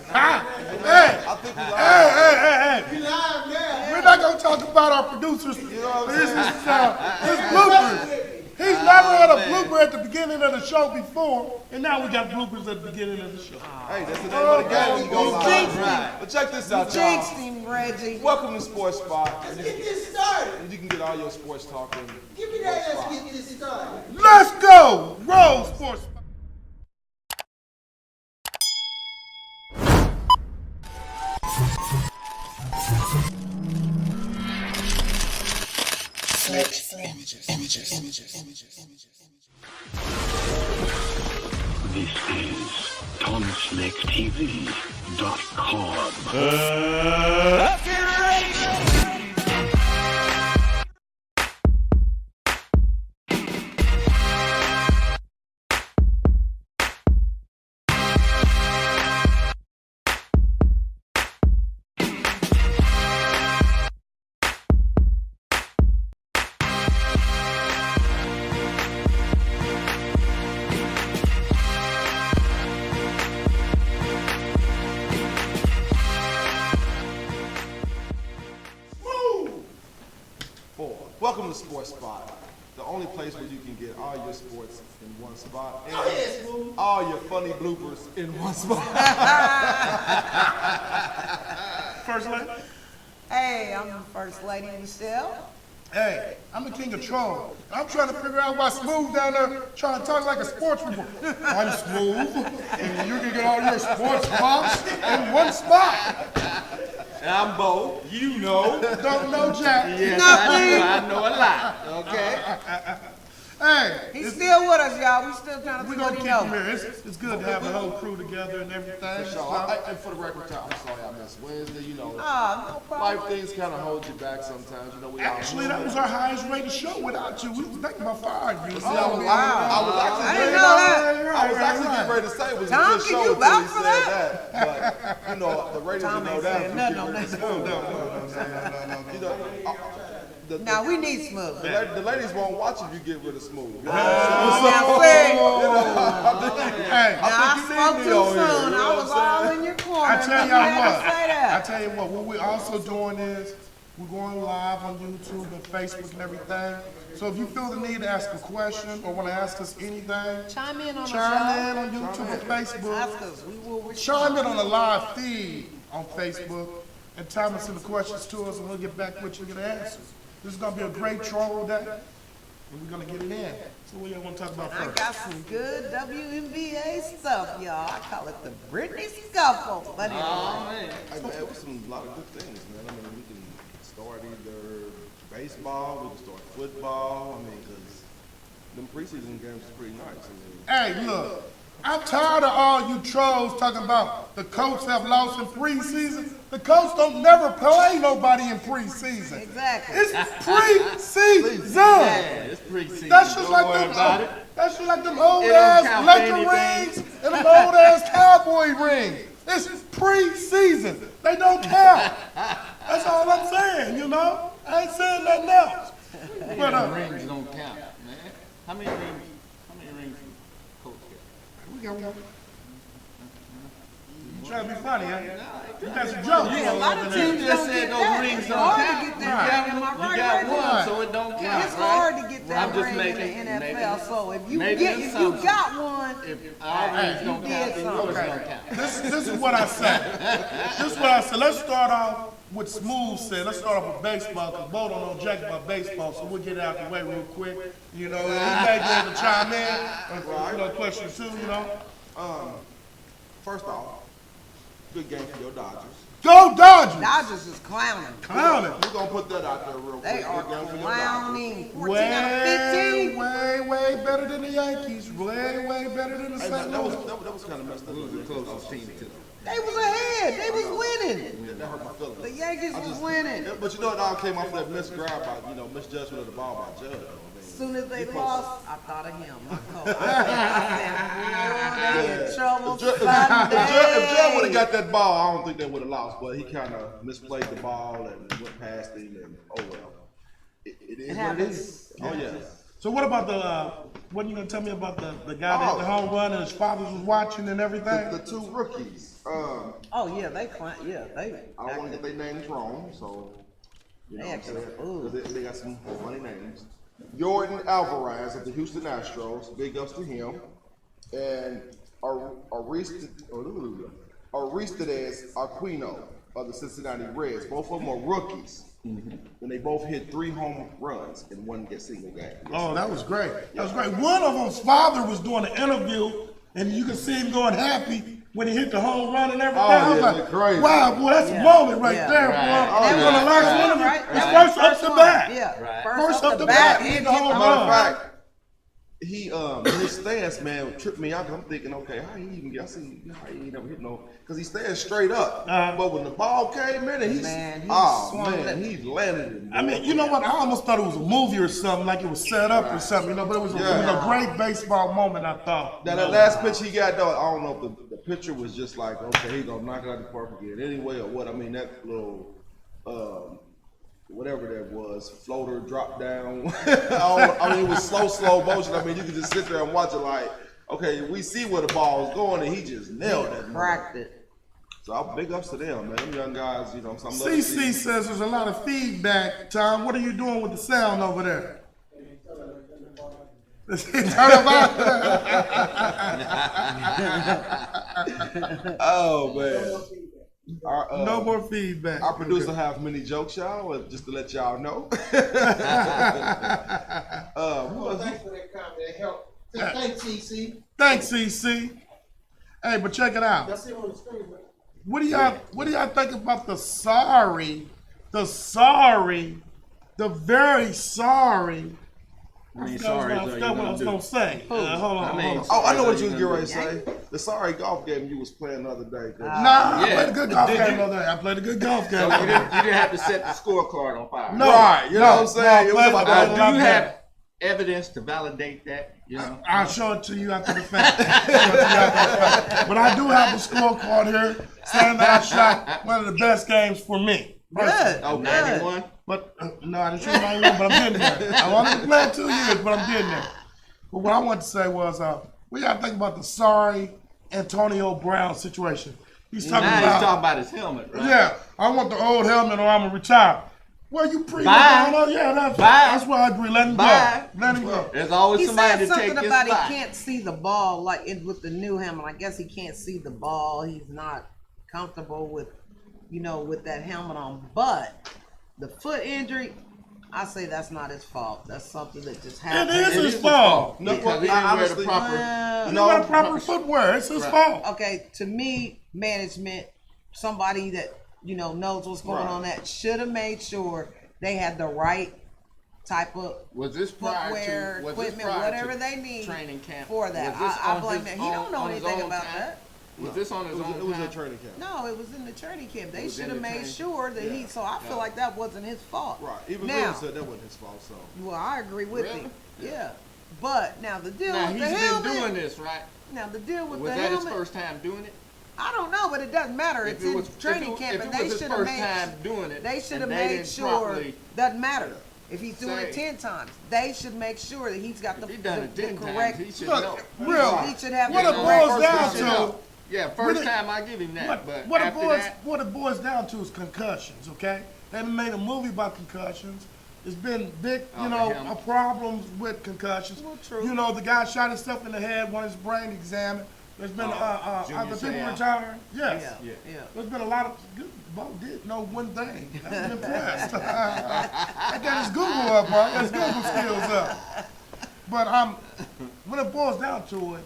Hey, I think we live. hey. We live now. We're not gonna talk about our producers. His bloopers. He's never had a blooper at the beginning of the show before, and now we got bloopers at the beginning of the show. Hey, that's the name of the game when you go live. But check this out, y'all. Jinxed him, Reggie. Welcome to Sports Spot. Let's get this started. And you can get all your sports talking. Give me that. Let's get this started. Let's go! Roll Sports. This is TomSnakeTV.com. Welcome to Sports Spot, the only place where you can get all your sports in one spot and all your funny bloopers in one spot. First lady. Hey, I'm the First Lady Michelle. Hey, I'm the king of troll. I'm trying to figure out why Smooth down there trying to talk like a sports reporter. I'm Smooth, and you can get all your sports pops in one spot. And I'm Bo, you know. Don't know Jack. Yes, I know a lot, okay? Hey, He's still with us, y'all. We still trying to we're see what gonna he keep him knows. here. It's good to have the whole crew together and everything. For sure. And for the record, I'm sorry I missed Wednesday, you know. Oh, no problem. Life things kind of hold you back sometimes, you know. We all Actually, that was our highest rated show without you. We was thinking about firing you. Oh, wow. I was actually I didn't getting- know that. I was actually getting ready to say it was a Tom, good can show you until vouch he for said that. But, you know, the ratings Tom are no ain't doubt. saying nothing on that. You know, the, Now we need Smooth. the ladies won't watch if you get rid of Smooth. You know? Now, say, Hey, now I spoke too soon. I was all in your corner. I tell You y'all had to what. say I that. tell you what we're also doing is we're going live on YouTube and Facebook and everything. So if you feel the need to ask a question or want to ask us anything, Chime in on the chime show. in on YouTube and Facebook. Ask us. We will respond. Chime in on the live feed on Facebook and time us in the questions to us, and we'll get back with you and get answers. This is gonna be a great troll day, and we're gonna get it in. So what y'all want to talk about I first? got some good WNBA stuff, y'all. I call it the Britney Scuffle. But anyway. Hey, it was a lot of good things, man. I mean, we can start either baseball, we can start football. I mean, because them preseason games is pretty nice. I mean, Hey, look, I'm tired of all you trolls talking about the Colts have lost in preseason. The Colts don't never play nobody in preseason. Exactly. It's preseason. It's preseason. That's just Don't like worry them. about it. That's just like them old It don't ass count for Laker anything. rings and them old ass Cowboy rings. It's preseason. They don't count. That's all I'm saying. You know, I ain't saying nothing else. But Rings don't count, man. How many rings Coach got? we got one. You trying to be funny, huh? You got some jokes. Yeah, a lot of You teams just don't said get those that. rings It's don't hard count. to get that ring. Am I You right, got Reggie? one, so it don't count. It's right? hard to get that I'm just ring making- in the NFL. making- So if you making if you assumptions. got one, If our rings don't you count, did then yours something. don't count. This is what I said. This is what I said. Let's start off with Smooth said. Let's start off with baseball, because Bo don't know jack about baseball, so we'll get it out the way real quick. You know, he may be able to chime in, you know, question two, you know. first off, good game for your Dodgers. Go Dodgers! Dodgers is clowning. Clowning. We're gonna put that out there real quick. They are Good game for your Dodgers. clowning. 14 out of 15. Way better than the Yankees. Way better than the Hey, St. that Louis. was kind of messed up. Who's the closest team to them? They was ahead. They was winning. That hurt my feelings. The Yankees was winning. Yeah, but you know, it all came off that misgrab by, misjudgment of the ball by Judge. though. As soon as they lost, I thought of him. I said, they in trouble If Judge would have Sunday. got that ball, I don't think they would have lost. But he kind of misplayed the ball and went past him, and oh well. It is what it happens. is. Oh yeah. So what about what are you gonna tell me about the guy that hit the home run and his father was watching and everything? The two rookies. Oh yeah, they I don't want to get their names wrong, so you know what I'm saying? 'Cause they got some funny names. Jordan Alvarez of the Houston Astros, big ups to him, and Aristides Aquino of the Cincinnati Reds. Both of them are rookies, and they both hit 3 home runs in one single game. Oh, that was great. That was great. One of them's father was doing an interview, and you could see him going happy when he hit the home run and everything. I was like, crazy. wow, boy, that's a moment right there, boy. That One of the last one, interview. right? It's That was first up the to first bat. one. Yeah, First up to bat. He hit the home Matter of run. fact, he his stance, man, tripped me out because I'm thinking, okay, how he even get? I see how he never hit no, because he stands straight up. But when the ball came in, and he landed it. I mean, you know what? I almost thought it was a movie or something, like it was set up or something, you know. But it was a great baseball moment, I thought. Now that last pitch he got, though, I don't know if the pitcher was just like, okay, he's gonna knock it out the park again anyway, or what. I mean, that little. Whatever that was, floater drop down. I mean, it was slow motion. I mean, you could just sit there and watch it like, okay, we see where the ball is going, and he just nailed it. Cracked it. So I'll big ups to them, man. Them young guys, you know, I'm CC says there's a lot of feedback. Tom, what are you doing with the sound over there? Turn it up. Oh man. Our, no more feedback. Our producer have many jokes, y'all, just to let y'all know. Thanks for that comment. It helped. Thanks, CC. Thanks, CC. Hey, but check it out. Y'all see him on the screen, man. What do y'all think about the very sorry? I forgot what I was gonna say. Hold on. Oh, I know what you was getting ready to say. The sorry golf game you was playing the other day. I played a good golf game the other day. I played a good golf game. You didn't have to set the scorecard on fire. No, right, you know what I'm saying? No, Do you have evidence to validate that? You know, I'll show it to you after the fact. But I do have a scorecard here saying that I shot one of the best games for me. Good. oh, 91? But no, I didn't shoot 91, but I'm getting there. I only played 2 years, but I'm getting there. But what I wanted to say was, we got to think about the sorry Antonio Brown situation. He's talking about his helmet, right? Yeah, I want the old helmet or I'm going to retire. Well, you pre Bye. Yeah, that's why I agree. Let him Bye. go. Let him go. There's always He somebody said to take something his about spot. he can't see the ball, with the new helmet. I guess he can't see the ball. He's not comfortable with that helmet on. But the foot injury, I say that's not his fault. That's something that just happened. It is his fault. No, because he didn't wear the proper. He didn't wear the proper footwear. It's his fault. Okay, to me, management, somebody that knows what's going on, that should have made sure they had the right type of footwear, equipment, whatever they need training camp for that. I blame him. He don't know anything about that. Was this on his own? It was a training camp. No, it was in the training camp. They should have made training. sure that So I feel like that wasn't his fault. Right. Even now, Bill said that wasn't his fault. So. well, I agree with Really? him. Yeah. But now the deal Now with he's the been helmet. doing this, right? Now the deal with Was the that helmet. his first time doing it? I don't know, but it doesn't matter. It's in training camp, and they should have made. doing it, They should have and they made didn't sure. properly Doesn't matter if he's doing say- it 10 times. They should make sure that he's got If he done it 10 correct. times, he should Look, know. real. He should have What the it correct boils down position. to. Yeah, What first it- time I give him that, but What after that, it boils down to is concussions, okay? They made a movie about concussions. There's been big, problems with concussions. Well, true. You know, the guy shot himself in the head, wanted his brain examined. There's been other people Seau. retiring. Yes. Yeah. There's been a lot of. Bo did know one thing. I'm impressed. I got his Google up, bro. I got his Google skills up. But when it boils down to it,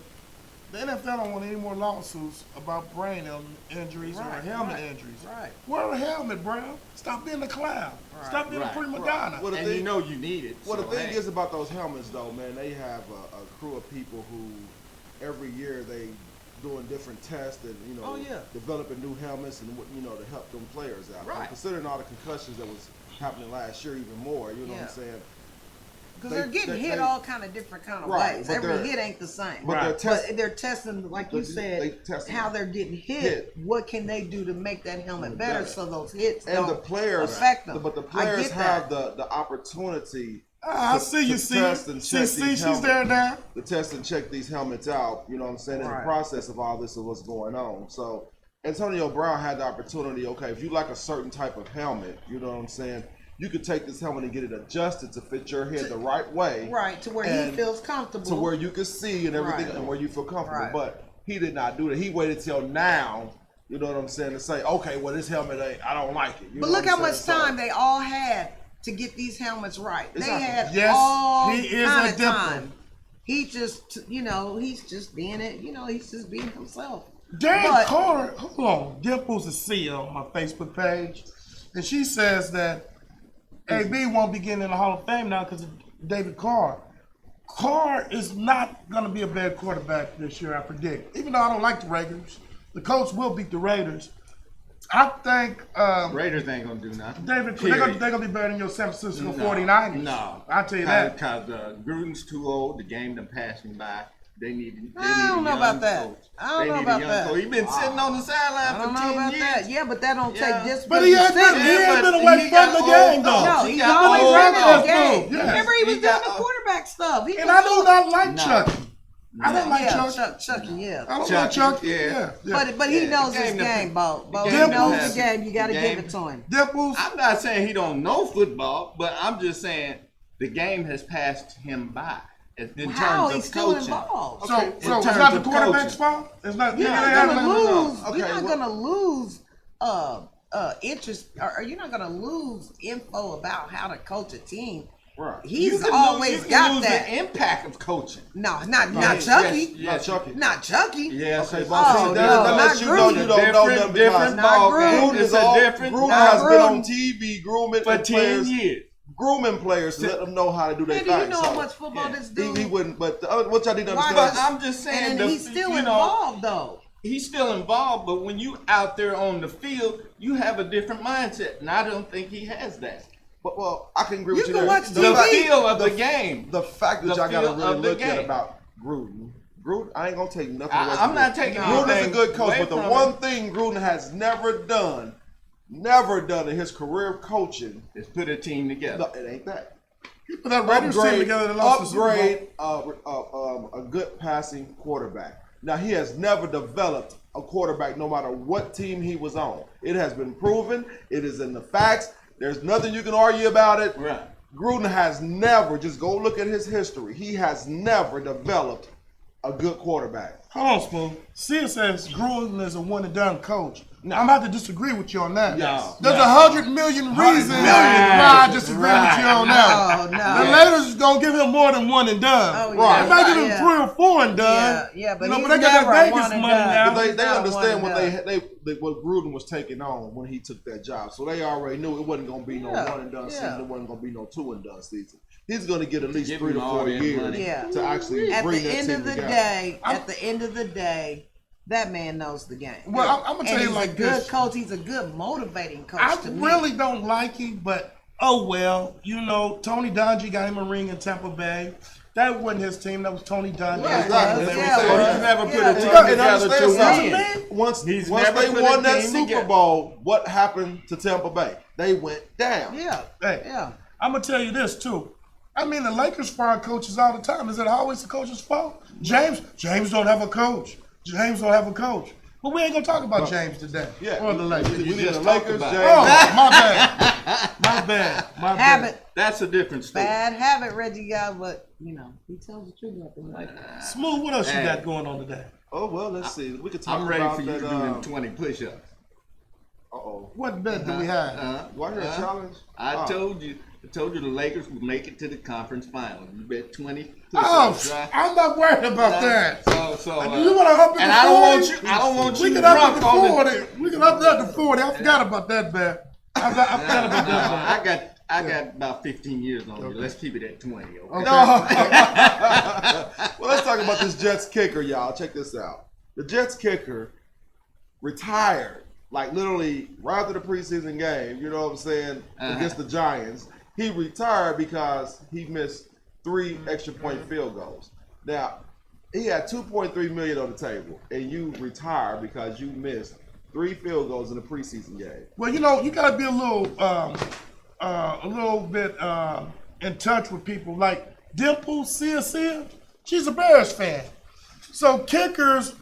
the NFL don't want any more lawsuits about brain injuries or helmet injuries. Right. Wear a helmet, bro. Stop being a clown. Stop being a prima donna. Well, the and thing, you know you need it. Well, so, the thing hey. is about those helmets, though, man. They have a crew of people who every year they doing different tests and developing new helmets and to help them players out. Right. And considering all the concussions that was happening last year, even more. You know what I'm saying? Because they're getting hit all kind of different kind of Right, ways. but Every they're- hit ain't the same. But they're testing, like you said, how they're getting hit. What can they do to make that helmet better so those hits and don't the players affect them? But the I players get have that. the opportunity I see you, to see. test and check See, these she's there now. to test and check these helmets out, you know what I'm saying, in the Right. process of all this of what's going on. So Antonio Brown had the opportunity, okay, if you like a certain type of helmet, you know what I'm saying, you could take this helmet and get it adjusted to fit your head the right way. Right, to where he and feels comfortable. to where you can see and everything Right. and where you feel comfortable. Right. But he did not do that. He waited till now, you know what I'm saying, to say, okay, well, this helmet ain't, I don't like it. You But know look what how I'm much saying? time they all had to get these helmets right. They Exactly. had Yes, all he is kind a of dipper. time. He just, he's just being it. He's just being himself. Dan But- Carter, hold on. Dimples is CEO on my Facebook page, and she says that AB won't be getting in the Hall of Fame now because of David Carr. Carr is not going to be a bad quarterback this year, I predict. Even though I don't like the Raiders, the Colts will beat the Raiders. I think Raiders ain't gonna do nothing. David, Period. they're gonna be better than your San Francisco No, 49ers. No, I'll tell you that. Because Gruden's too old. The game done passing by. They need. They I need don't a know young about that. coach. I don't They know need a about young that. coach. He been sitting on the sideline I for don't know 10 about years. that. Yeah, but that don't Yeah. take just But he because has you been, sit he there. has but been away he from got the old game, though. though. No, He he's got always old running though. the game. Yes. Remember, he was He doing got the old. quarterback stuff. He And was I do doing- not like No. Chucky. I don't like yeah, Chucky. Chucky, yeah. I don't Chucky, like Chucky. yeah. Yeah. But he Yeah, knows the his game game, done- Bo. the Bo, he game knows done the game. You got to the give game- it to him. Dimples. I'm not saying he don't know football, but I'm just saying the game has passed him by in How? terms He's of still coaching. involved. So, In so it's terms not the of quarterback's coaching. fault. It's not. You're they not have gonna nothing- lose. Okay, You're not well- gonna lose interest, or you're not gonna lose info about how to coach a team. Right. You He's can always lose, got lose that. the impact of coaching. No, not Yes, Chucky. yes, Not Chucky. Not Chucky. Yes, Okay, it's but Oh, see, no, that lets not you know you Gruden. don't know nothing different because ball Gruden. game. Gruden It's is a all, different. Gruden Not has been Gruden. on TV grooming For and 10 players, years. grooming players to let them know how to do their Man, do you thing. know So, how much football yeah. this dude? he wouldn't, but what y'all need to Why understand But is I'm just saying, and he's still you know, involved though. he's still involved, but when you out there on the field, you have a different mindset, and I don't think he has that. but, well, I can agree You with you can there. watch The TV. feel of the game. The fact that The y'all gotta feel really of the look at game. about Gruden. I ain't gonna take nothing away I'm from not Gruden. taking Gruden is a anything good coach, away but the from one him. thing Gruden has never done in his career of coaching, Is put a team together. no, it ain't that. Put that Raiders team together and lost the Super Bowl. upgrade a good passing quarterback. Now he has never developed a quarterback, no matter what team he was on. It has been proven. It is in the facts. There's nothing you can argue about it. Right. Gruden has never. Just go look at his history. He has never developed a good quarterback. Hold on, Spoon. Sia says Gruden is a one and done coach. I'm about to disagree with you on that. Yes. There's 100 million reasons why I disagree with you on that. Oh no. The Raiders is gonna give him more than one and done. Oh, yeah. They might give him Yeah. 3 or 4 and done. Yeah, but you know, he's but they got never that one Vegas and money done. now. But they Not understand one what and what Gruden was taking on when he took that job. So they already knew it wasn't going to be no Yeah, one and done yeah. season. It wasn't going to be no 2 and done season. He's going to get at least Give 3 to him all 4 that years money. Yeah. to actually At bring the that end team of the together. day, that man knows the game. Well, I'm gonna tell and you he's like a good this. coach. He's a good motivating coach I to me. really don't like him, but oh well. You know, Tony Dungy got him a ring in Tampa Bay. That wasn't his team. That was Tony Dungy. Yeah, Exactly. well, That's yeah, what I'm So saying. he's never put Yeah, a team well, And together understand to something. win. Once He's they never put a won that team Super together. Bowl, what happened to Tampa Bay? They went down. Yeah. Hey, Yeah. I'm gonna tell you this too. I mean, the Lakers fire coaches all the time. Is it always the coach's fault? James don't have a coach. James don't have a coach. But we ain't gonna talk about James today. Yeah, Or the Lakers. We need the just talked Lakers, about James. it. Oh, my bad. My bad. My bad. Habit. That's a different story. Bad habit, Reggie got, but he tells the truth about them. Like, Smooth, what else you Hey. got going on today? Oh, well, let's see. We could talk I'm ready about for you that. to do them 20 push-ups. Uh-oh. What bet do we have? You want to hear a challenge? I told you the Lakers would make it to the conference final. You bet 20 Oh, push-ups, right? I'm not worried about that. So, You want to up it and to I don't 40? want you We can up it drunk to on the 40. We can up that to 40. I forgot about that bet. I forgot about that bet. I got about 15 years on you. Let's keep it at 20. Okay? Okay. Well, let's talk about this Jets kicker, y'all. Check this out. The Jets kicker retired, like literally right after the preseason game, you know what I'm saying, against the Giants. He retired because he missed 3 extra point field goals. Now, he had $2.3 million on the table, and you retired because you missed 3 field goals in the preseason game. Well, you know, you got to be a little bit in touch with people. Like Dimple Sia, she's a Bears fan. So kickers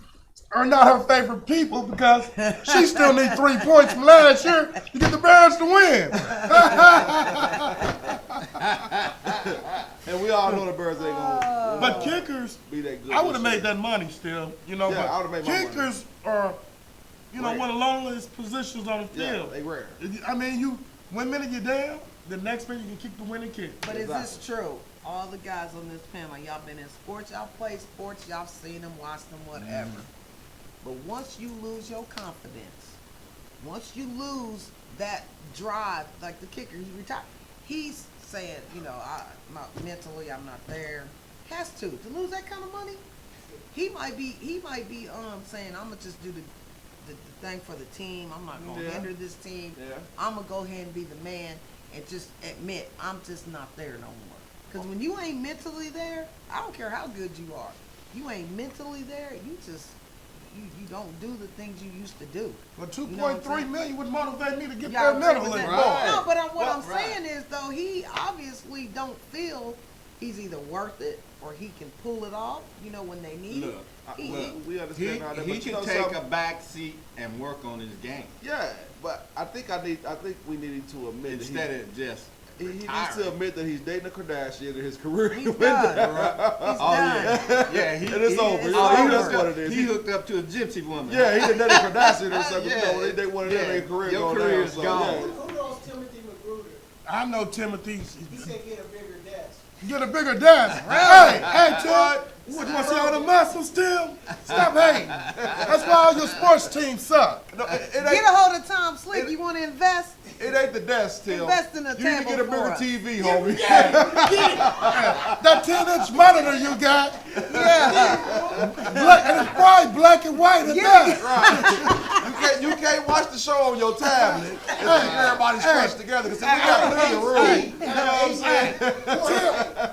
are not her favorite people because she still needs 3 points from last year to get the Bears to win. And we all know the Birds ain't gonna But kickers, be that good. I would have this made that money still, you know. Yeah, I but would've made my money. kickers are, you know, Rare. one of the loneliest positions on the year. Yeah, field. they rare. I mean, you one minute you're down, the next minute you can kick the winning kick. But is this true? All the guys on this panel, y'all been in sports, y'all play sports, y'all seen them, watched them, whatever. But once you lose your confidence, once you lose that drive, like the kicker, he retired. He's saying, you know, mentally I'm not there. Has to lose that kind of money. He might be saying I'm gonna just do the thing for the team. I'm not gonna hinder this team. Yeah. I'm gonna go ahead and be the man and just admit I'm just not there no more. Because when you ain't mentally there, I don't care how good you are. You ain't mentally there. You just you don't do the things you used to do. Well, You know what I'm 2.3 saying? million would motivate me to get Y'all that agree with mentally. that? Right. No, but what Well, I'm saying is though, he obviously don't feel he's either worth it or he can pull it off. You know, when they need Look, it. He- look. We understand all that. He but you can know take something? a back seat and work on his game Yeah, but I think we needed to admit instead of just he needs retiring. to admit that he's dating a Kardashian and his career. He's went done. down. He's Oh done. yeah, he, And it's over. It's He over. knows what it is. He hooked up to a gypsy woman. Yeah, he didn't dated a Kardashian or something. Yeah. You know, they wanted their career Your going career's down. gone. So, Who knows Timothy McGruder? I know Timothy. He said get a bigger desk. Get a bigger desk. Hey, Tim. What, you want to see all the muscles, Tim? Stop hating. That's why all your sports teams suck. yeah. No, it Get ain't, a hold of Tom Slick. You want to invest? it ain't the desk, Tim. Invest in a You need to table get a for bigger us. TV, homie. That 10-inch monitor you got, Yeah. and it's probably black and white at that. You can't watch the show on your tablet and think everybody's crushed together because we got plenty of room. You know what I'm saying?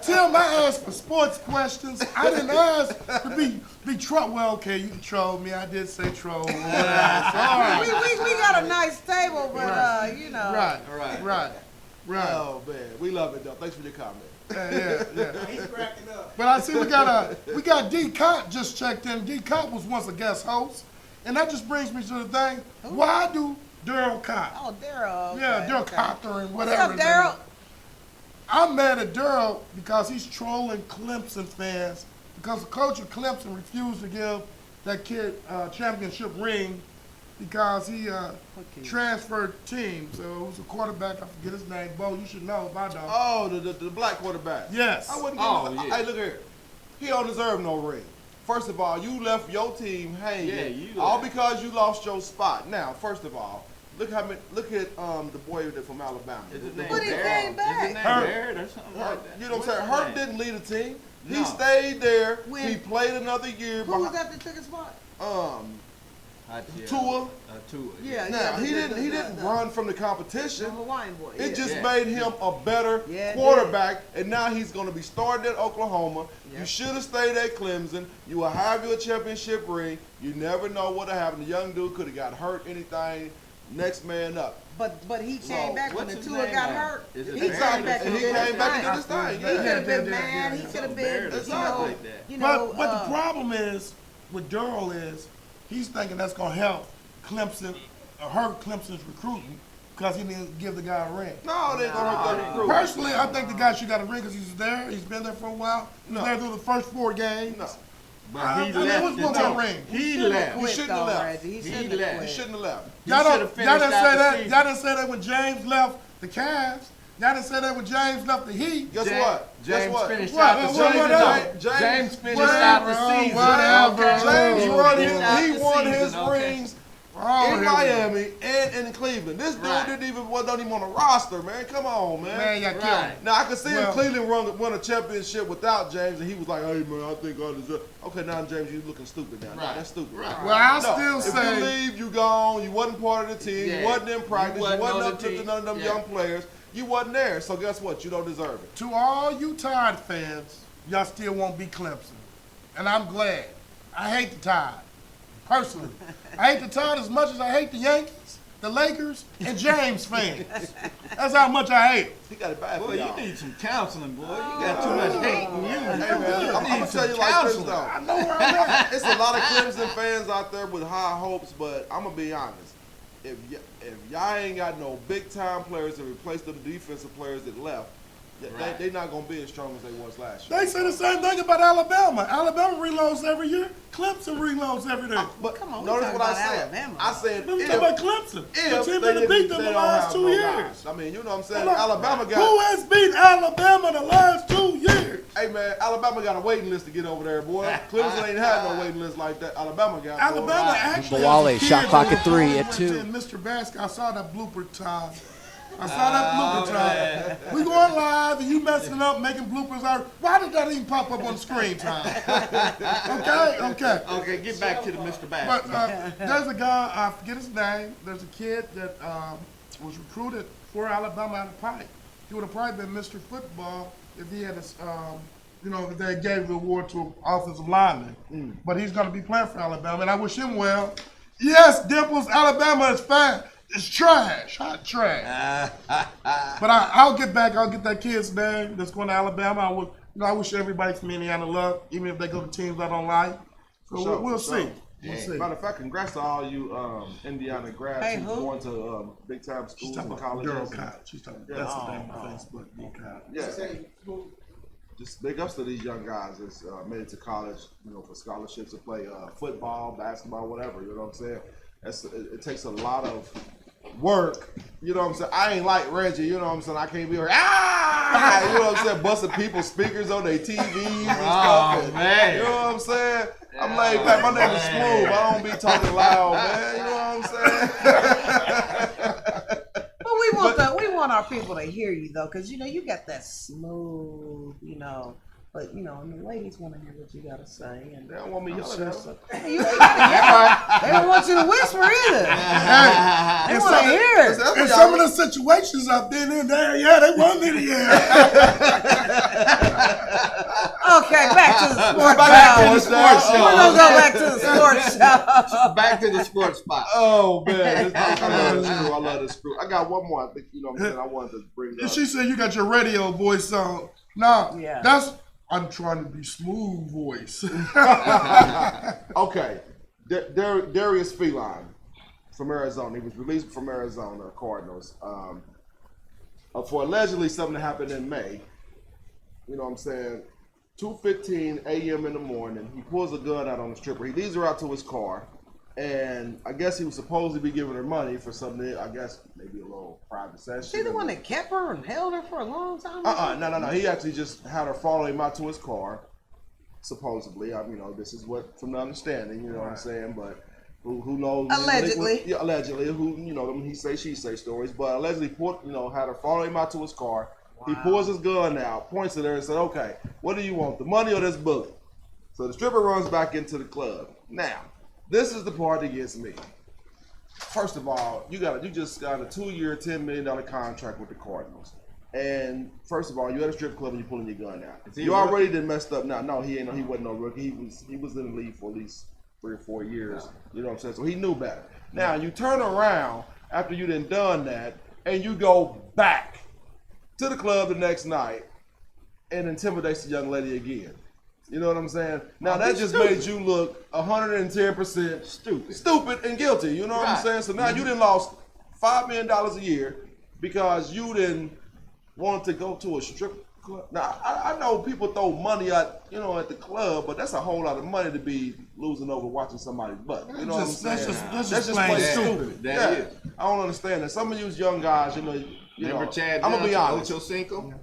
Tim, I asked for sports questions. I didn't ask to be troll. Well, okay, you can troll me. I did say troll. All right. we got a nice table, but you know. Right. Oh man, we love it though. Thanks for your comment. Yeah. He's cracking up. But I see we got D. Cott just checked in. D. Cott was once a guest host, and that just brings me to the thing. Why do Daryl Cott? Oh, Daryl. Okay, Yeah, Daryl okay. Cawthorn, What's whatever. up, his name Daryl? is. I'm mad at Daryl because he's trolling Clemson fans because the coach of Clemson refused to give that kid a championship ring because he transferred teams. So it was a quarterback, I forget his name. Bo, you should know if I don't. Oh, the black quarterback. Yes. I wouldn't Oh, give him. yeah. Hey, look here. He don't deserve no ring. First of all, you left your team hanging, Yeah, you all left. because you lost your spot. Now, first of all, look the boy from Alabama. Is his name But he Barrett? came back. Is his name Hurt. Barrett or something like that? You know what I'm saying? What's Hurt his name? didn't lead a team. He No. stayed there. When- He played another year. Who was that that took his spot? Tua. Tua. Yeah, Now yeah. he didn't run from the The competition. Hawaiian boy. It yeah. just Yeah. made him a better Yeah, it quarterback, and now he's going to be starting at Oklahoma. Yeah. You should have stayed at Clemson. You will have your championship ring. You never know what happened. The young dude could have got hurt. Anything. Next man up. But he came back when what's the his Tua name got now? hurt. Is it He Barrett? came back And and he did his came back and thing. did his thing. He could Yeah. have been Yeah. mad. He could have been, Barrett or you something know, like that. you know. But the problem is with Daryl is he's thinking that's going to help Clemson, or hurt Clemson's recruiting because he didn't give the guy a ring. No, they gonna hurt that recruit. Personally, I think the guy should got a ring because he's there. He's been there for a while. He was No. there through the first 4 games. No, But I he mean, left. what's the going team. on ring? He left. He shouldn't have left. Reggie. He He shouldn't left. have he quit. shouldn't have left. Y'all should've don't, finished y'all didn't out say the that. season. Y'all didn't say that when James left the Cavs. Y'all didn't say that when James left the Heat. Guess James- what? Guess James what? finished What? out the What? season. Whatever. James finished Whatever. out the season. Whatever. Okay? James He won finished out he the won his season, okay? rings Oh, in here we go. Miami and in Cleveland. This dude Right. don't even on the roster, man. Come on, man. Man, y'all killed Right. me. Now I can see Well- if Cleveland won a championship without James, and he was like, "Hey man, I think I deserve." Okay, now James, you looking stupid now. Right. That's stupid. Right. Well, I'll No, still if say. you leave, you gone. You wasn't part of the team. Yeah. You wasn't in practice. You wasn't wasn't on up the to team. none of them Yeah. young players. You wasn't there. So guess what? You don't deserve it. To all you Tide fans, y'all still won't be Clemson. And I'm glad. I hate the Tide. Personally. I hate the Tide as much as I hate the Yankees. the Lakers, and James fans. That's how much I hate. He got it bad Boy, for you y'all. need some counseling, boy. You got too much hate in you. Hey, man, I'm need gonna some tell you like this counseling. though. I know where I'm at. It's a lot of Clemson fans out there with high hopes, but I'm gonna be honest. If y'all ain't got no big time players to replace them defensive players that left, they not gonna be as strong as they was last year. They say the same thing about Alabama. Alabama reloads every year. Clemson reloads every day. But Come on, we notice talking what I about said. Alabama. I said Let me if, talk about Clemson. The if team they that didn't- beat them they the don't last have 2 no years. guys. I mean, you know what I'm saying? Hold on. Alabama Who got. has beat Alabama the last 2 years? Hey man, Alabama got a waiting list to get over there, boy. Clemson ain't had no waiting list like that. Alabama got. boy. Alabama actually. Bawale, as a kid, shot clock at 3 when at we 2. went to Mr. Baskin, I saw that blooper time. I saw that blooper time. We going live and you messing up, making bloopers out. Why did that even pop up on the screen time? Okay. Okay, get back to the Mr. Bass. But there's a guy, I forget his name. There's a kid that was recruited for Alabama out of Pike. He would have probably been Mr. Football if he had, if they gave the award to an offensive lineman. But he's going to be playing for Alabama, and I wish him well. Yes, Dimples, Alabama is fine. It's trash, hot trash. But I'll get back. I'll get that kid's name that's going to Alabama. I wish everybody from Indiana luck, even if they go to teams I don't like. So sure, we'll for sure. see. We'll see. Matter of fact, congrats to all you Indiana grads Hey, who's who? going to big time She's schools talking and about colleges. Daryl Kyle. She's talking. That's the name on Facebook. Daryl Kyle. Yeah, Say, smooth. just big ups to these young guys that's made it to college, for scholarships to play football, basketball, whatever. You know what I'm saying? It takes a lot of work. You know what I'm saying? I ain't like Reggie. You know what I'm saying? I can't be here. You know what I'm saying? Busting people's speakers on their TVs and stuff. And, man. You know what I'm saying? I'm laid back. My name is Smooth. I don't be talking loud, man. You know what I'm saying? But we want our people to hear you though, because you got that smooth, but and the ladies want to hear what you gotta say, and They don't want me yelling at them. you ain't gotta yell. They don't want you to whisper either. They want to hear it. That's In what some y'all- of the situations I've been in there, they want me to hear. Okay, back to the sports Back to the show. sports show. We're gonna go back to the sports show. Back to the sports spot. Oh man, I love this crew. I love this crew. I got one more. I think what I'm saying. I wanted to bring And up. she said you got your radio voice on. Nah, Yeah. I'm trying to be smooth voice. Okay, Darius Feline from Arizona. He was released from Arizona Cardinals for allegedly something that happened in May. You know what I'm saying? 2:15 a.m. in the morning, he pulls a gun out on the stripper. He leads her out to his car, and I guess he was supposed to be giving her money for something. I guess maybe a little private session. She the one that kept her and held her for a long time. No. He actually just had her follow him out to his car, supposedly. This is what from the understanding. You know what I'm saying? But who knows? Allegedly. Yeah, allegedly. Who he say she say stories, but allegedly had her follow him out to his car. He pulls his gun out, points at her, and said, "Okay, what do you want? The money or this bullet?" So the stripper runs back into the club. Now, this is the part that gets me. First of all, you just got a 2-year, $10 million contract with the Cardinals. And first of all, you at a strip club and you're pulling your gun out. You already done messed up. Now, no, he wasn't no rookie. He was in the league for at least 3 or 4 years. You know what I'm saying? So he knew better. Now you turn around after you done that and you go back to the club the next night and intimidates the young lady again. You know what I'm saying? Now that just made you look 110% stupid and guilty. You know what I'm saying? So now you done lost $5 million a year because you didn't want to go to a strip club. Now I know people throw money at at the club, but that's a whole lot of money to be losing over watching somebody's butt. You know what I'm saying? That's just plain plain stupid. That is. I don't understand that. Some of you young guys, Remember Chad I'm gonna be honest. Ocho Cinco?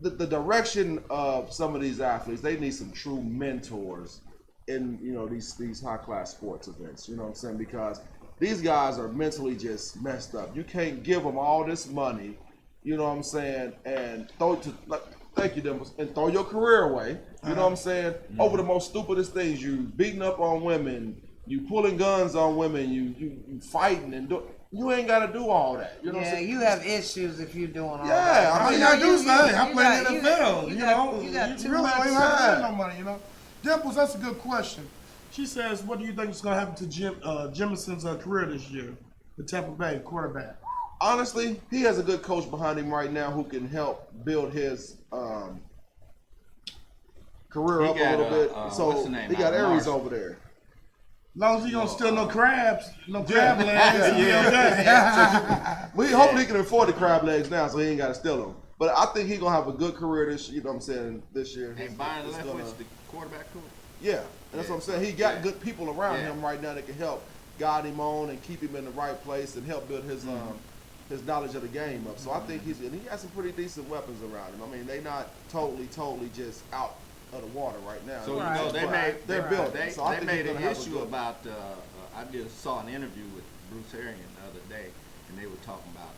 The direction of some of these athletes, they need some true mentors in these high class sports events. You know what I'm saying? Because these guys are mentally just messed up. You can't give them all this money. You know what I'm saying? And thank you, Dimples, and throw your career away. You know what I'm saying? Over the most stupidest things. You beating up on women. You pulling guns on women. You fighting and you ain't got to do all that. You know what I'm saying? You have issues if you're doing all that. Yeah, I mean, I do say I play in the NFL. You got too really much ain't have to time. spend no money. Dimples, that's a good question. She says, "What do you think is going to happen to Jimison's career this year?" the Tampa Bay quarterback? Honestly, he has a good coach behind him right now who can help build his career He up a got, little bit. what's So the name? he got Aries Marshall. over there. As long as he don't steal no crabs, no crab legs, Yeah. Hopefully he can afford the crab legs now, so he ain't got to steal them. But I think he's gonna have a good career this. You know what I'm saying? This year. And Byron It's gonna- Leftwich, the quarterback coach. Yeah, and that's what I'm saying. He got Yeah. good people around Yeah. him right now that can help guide him on and keep him in the right place and help build his knowledge of the game up. So I think he has some pretty decent weapons around him. I mean, they not totally just out of the water right now. So Right. you know They're built. They, So I they think made he's an gonna have a issue good- about. I saw an interview with Bruce Arians the other day, and they were talking about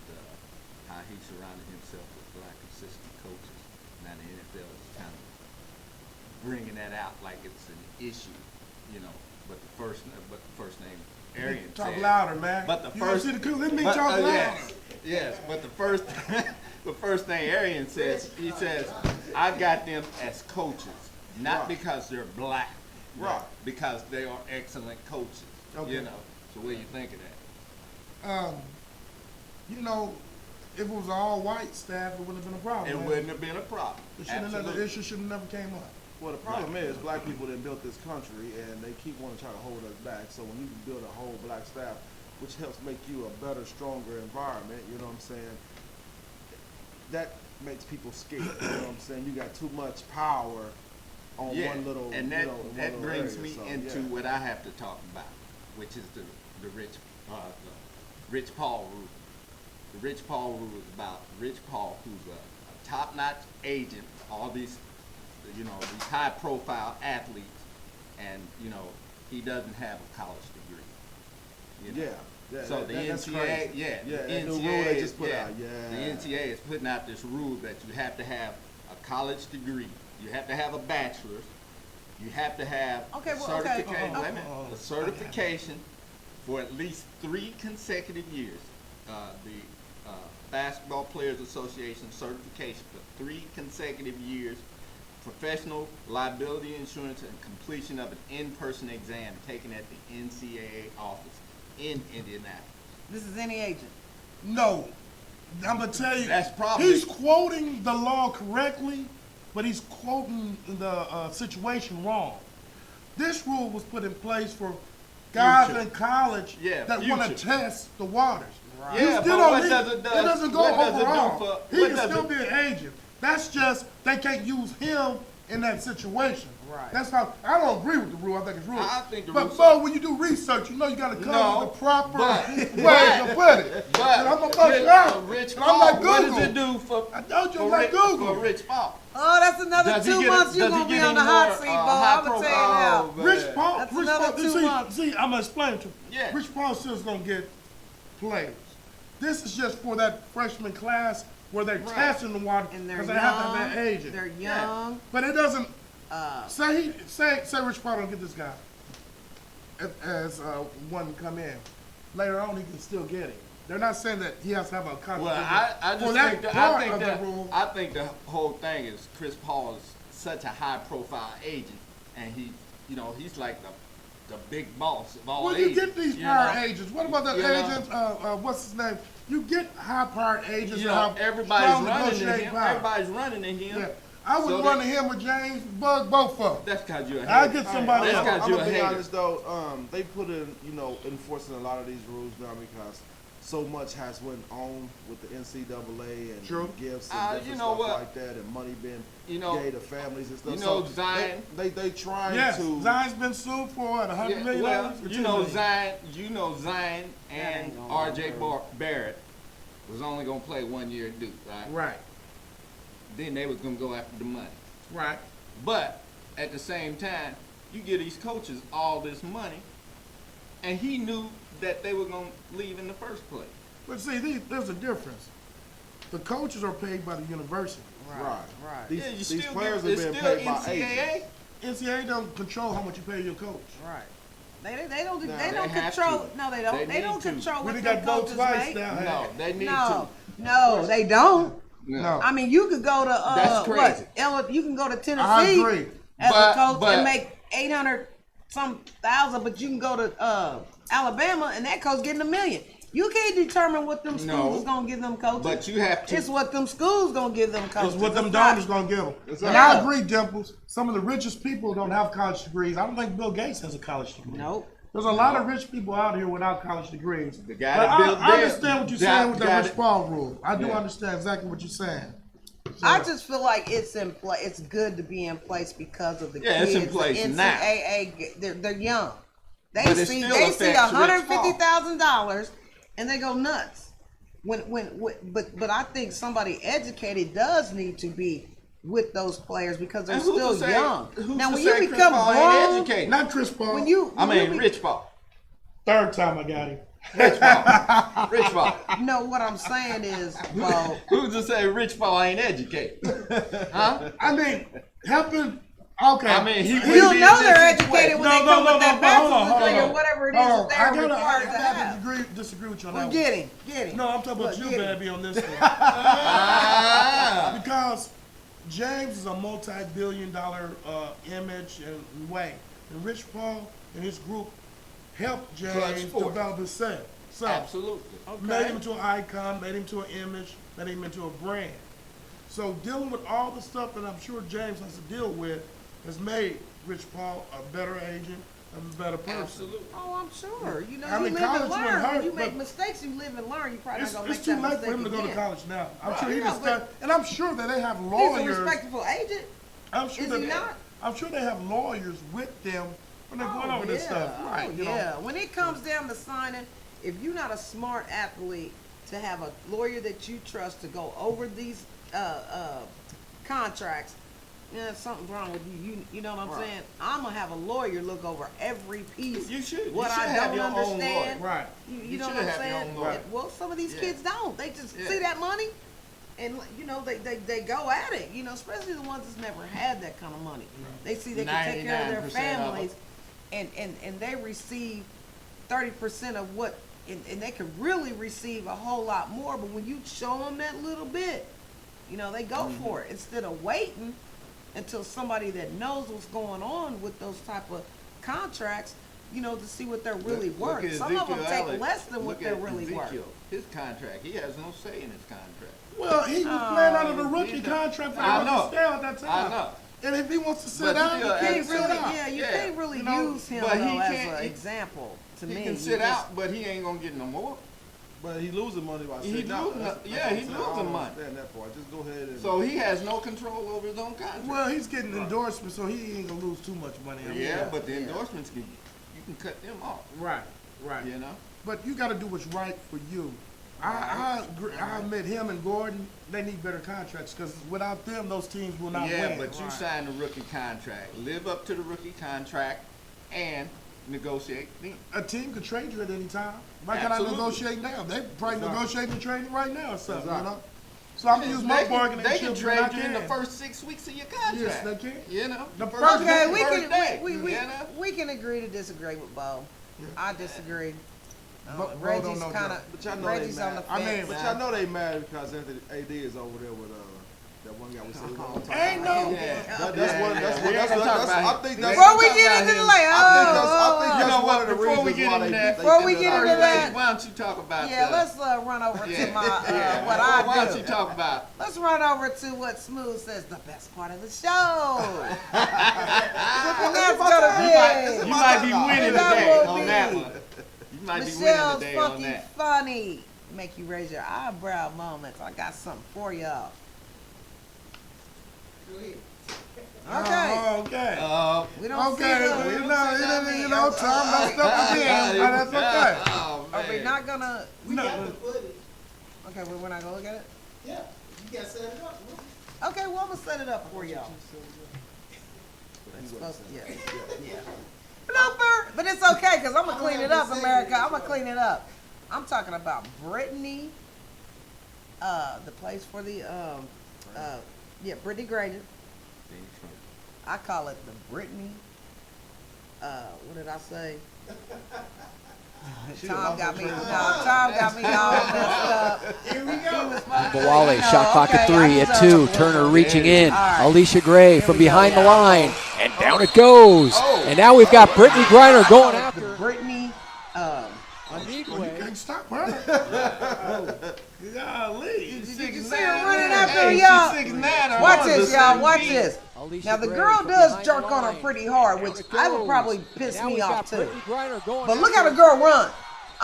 how he surrounded himself with black assistant coaches. Now the NFL is kind of bringing that out like it's an issue, you know. But the first name Arians. Talk said- louder, man. But the You don't first, see the coup. Let me but, talk louder. yes, but the first, the first thing Arian says, he says, I got them as coaches, not Right. because they're black, Right. because they are excellent coaches. Okay. You know, so what do you think of that? You know, if it was an all-white staff, it wouldn't have been a problem. It man. wouldn't have been a problem. The Absolutely. issue should have never came up. Well, the problem is black people that built this country, and they keep wanting to try to hold us back. So when you can build a whole black staff, which helps make you a better, stronger environment, you know what I'm saying? That makes people scared. You know what I'm saying? You got too much power on Yeah, one little. and that you know, in one that little brings area. me So, into yeah. what I have to talk about, which is the Rich Paul rule. The Rich Paul rule is about Rich Paul, who's a top-notch agent, all these, you know, these high-profile athletes, and you know, he doesn't have a college degree. You know? Yeah. So the that's NCAA, crazy. yeah, Yeah, the that new NCAA, rule they just put yeah, out, yeah. the NCAA is putting out this rule that you have to have a college degree, you have to have a bachelor's, you have to have Okay, a well, okay. certification, wait a minute, Oh, a certification for at least 3 consecutive years. The Basketball Players Association certification for 3 consecutive years, professional liability insurance, and completion of an in-person exam taken at the NCAA office in Indianapolis. This is any agent. No, I'm gonna tell you. That's probably- He's quoting the law correctly, but he's quoting the situation wrong. This rule was put in place for guys Future. in college Yeah, that want to future. test the waters. Right. You Yeah, still but don't what need- does it it doesn't go what does it do overall. for- He what can does still it- be an agent. That's just they can't use him in that situation. Right. That's how I don't agree with the rule. I think it's rule. I think the but rule's- Bo, when you do research, you know you got to come No, with the proper but- way to put it. But And I'm a bust out. Rich And I'm Paul, like what Google. does it do for? I told you for I'm like Rich, Google. for Rich Paul? Oh, that's another Does he 2 get- months you're does he gonna be get on the any hot more, seat, Bo. high I'm gonna tell you now. profile? Rich Paul, That's Rich another Paul, 2 months. see, I'm gonna explain to you. Yeah. Rich Paul still's gonna get players. This is just for that freshman class where they're Right. testing the water And they're because they young. have to have that agent. They're Yeah. young. But it doesn't Uh, say Rich Paul don't get this guy as one come in. Later on, he can still get it. They're not saying that he has to have a contract. Well, I for just that think that, part of the rule. I think the whole thing is Chris Paul is such a high profile agent, and he, you know, he's like the big boss of all Well, you agents. get these you power know? agents. What about the You know? agent? What's his name? You get high-powered agents. You that know, have everybody's strong running to negotiating him. power. Everybody's running to him. Yeah. I would So run they- to him with James, bug both of them. That's because you're a I'll hater. get somebody That's else. because I'm you're a gonna be hater. honest though, they put in, you know, enforcing a lot of these rules now because so much has went on with the NCAA and True. gifts and You different know stuff what? like that, and money being You know- gave to families and stuff. you know so Zion- they trying Yes, to. Zion's been sued for what, $100 Yeah, million? well, Or you $2 know million? Zion and ain't gonna R.J. work. Barrett was only gonna play 1 year at Duke, right? Right, Then they was gonna go after the money. right. But at the same time, you give these coaches all this money, and he knew that they were gonna leave in the first place. But see, there's a difference. The coaches are paid by the university. Right. Right. These, Yeah, you these still players get, are it's being still paid by NCAA. agents. NCAA don't control how much you pay your coach. Right. They don't No, they they don't have control. to. No, they don't. They They, need don't to. control We what done their got both coaches twice make. now. No, they need No, to. no, they don't. No. I mean, you could go to That's crazy. you can go to I Tennessee agree. as But- a coach but- and make 800 some thousand, but you can go to Alabama and that coach getting $1 million. You can't determine what them schools No. is gonna give them coaches. But you have to. It's what them schools gonna give them coaches. That's what them It's not- donors gonna give them. That's And right. I agree, Dimples. Some of the richest people don't have college degrees. I don't think Bill Gates has a college degree. Nope. There's a lot of rich people out here without college degrees. The guy But that built I that- understand what you're that saying with guy that Rich that- Paul rule. I do Yeah. understand exactly what you're saying. I just feel like it's in place. It's good to be in place because of the Yeah, kids. it's in place the now. NCAA, they're young. They But it see still they see affects Rich Paul. $150,000 and they go nuts. But I think somebody educated does need to be with those players because they're And who's still to say- young. who's Now to when say you Chris become Paul ain't grown, educated? Not Chris Paul. when you I when you mean, be- Rich Paul. Third time I got him. Rich Paul. Rich Paul. No, what I'm saying is, well, Who's to say Rich Paul ain't educated? Huh? I mean, helping. Okay. I mean, he you'll would be know in they're this educated when No, they no, come no, with that no, hold on, bachelor's hold degree on. or whatever it is Hold on. that I they're gotta required to have have. to disagree with you on Well, that. get him. No, I'm talking about Look, you, get him. baby, on this one. Ah. Because James is a multi-billion-dollar image and way, and Rich Paul and his group helped Clutch James Sports. develop himself. So Absolutely. made him into an icon, made him into an image, made him into a brand. So dealing with all the stuff that I'm sure James has to deal with has made Rich Paul a better agent, a better person. Absolutely. Oh, I'm sure. You know, I you mean, live and college wouldn't learn. When hurt, you make but- mistakes, you live and learn. You probably It's, not gonna it's make too that late for him to mistake go to again. college now. I'm sure he Yeah, just but- and I'm sure that they have He's a lawyers. respectable agent. I'm sure Is that he not? I'm sure they have lawyers with them when they're going over this stuff. Right. Oh, you know. yeah. When it comes down to signing, if you're not a smart athlete to have a lawyer that you trust to go over these contracts, yeah, something's wrong with you. You know what I'm saying? I'm gonna have a lawyer look over every piece. You should. What You should I have don't your own understand. lawyer. Right. You You know should what I'm have your saying? own lawyer. Well, some of these Yeah. kids don't. They just Yeah. see that money, and you know they go at it. You know, especially the ones that's never had that kind of money. They see they can take care of their 99% of families, and they receive 30% of what, and they could really receive a whole lot more. But when you show them that little bit, you know they go for it instead of waiting until somebody that knows what's going on with those type of contracts, you know, to see what they're really Look worth. at Some of them Ezekiel take Elliott. less than what Look they're at really worth. Ezekiel. His contract. He has no say in his contract. Well, he was playing under the rookie he don't- contract for I know. Stale at that time. I know. And if he wants to sit But down, still, he at can't Can't the sit really, down. yeah, you Yeah. can't really You know, use him but he though as can't- an he- example to He me. can You sit just- out, but he ain't gonna get no more. But he losing money by He sitting out. losing- That's- yeah, he I don't losing money. understand that part. Just go ahead and. So he has no control over his own contract. Well, he's getting endorsements, so he ain't gonna lose too much money. I mean, yeah, but the endorsements you can cut them off. Right, right. You know. But you got to do what's right for you. I agree. I admit him and Gordon, they need better contracts because without them, those teams will not Yeah, win. but you signed a rookie contract. Live up to the rookie contract and negotiate then. A team could trade you at any time. Why can't I Absolutely. negotiate now? They probably Exactly. negotiating and trading right now or something, Exactly. you know? So I'm gonna use my They bargaining can chips when I trade you in the can. first 6 weeks of your contract. Yes, they can. You know. The first first day- Okay, we first can day, we you know? we can agree to disagree with Bo. I disagree. Bo don't Reggie's know kind that. But y'all of know they Reggie's on the mad. I mean, fence. But y'all know they mad because Anthony AD is over there with that one guy we said we were gonna talk Ain't about. no. Yeah. That's one. That's We one. ain't That's gonna talk that's. about I him. think We that's. ain't Before we talk get about into him. the lay, I think that's. I oh, think You that's know one what, of the before we reasons get why into they. that- Before we they get ended into up- that- Why don't you talk about yeah, the- let's run over to my Yeah. what Why I don't do. you talk about? Let's run over to what Smooth says the best part of the show. And that's gonna be You might be winning That today will on be that one. You might be winning Michelle's today on Funky that. Funny. Make you raise your eyebrow moments. I got something for y'all. Okay. Oh, okay. We don't see Okay, the, we you don't know, see nothing. you know, time messed up again, but that's okay. Oh, Are we man. not gonna? We No. got the footage. Okay, we're not gonna look at it. Yeah, you got set it up. Okay, well I'm gonna set it up for y'all. It's supposed to, yeah. Blooper, but it's okay because I'm gonna clean it up, America. I'm gonna clean it up. I'm talking about Brittany, the place for the Brittany Grainger. I call it the Brittany. What did I say? Tom got me. No, Tom got me all messed up. Here we go. Bawale, No, shot clock at okay, 3 I at deserve 2. it. Turner reaching in. All right. Alicia Gray Here from we go, behind the yeah. line. And down it goes. And now we've got Brittany Griner going after. Brittany You Anigwe. can't stop her. Golly. Did you see her running after her, y'all? Watch this, y'all. Watch this. Alicia Now the Gray girl from does behind jerk the on her line. pretty hard, which There it that would goes. probably piss Now me we've off got too. Brittany Griner going But look after how the girl run.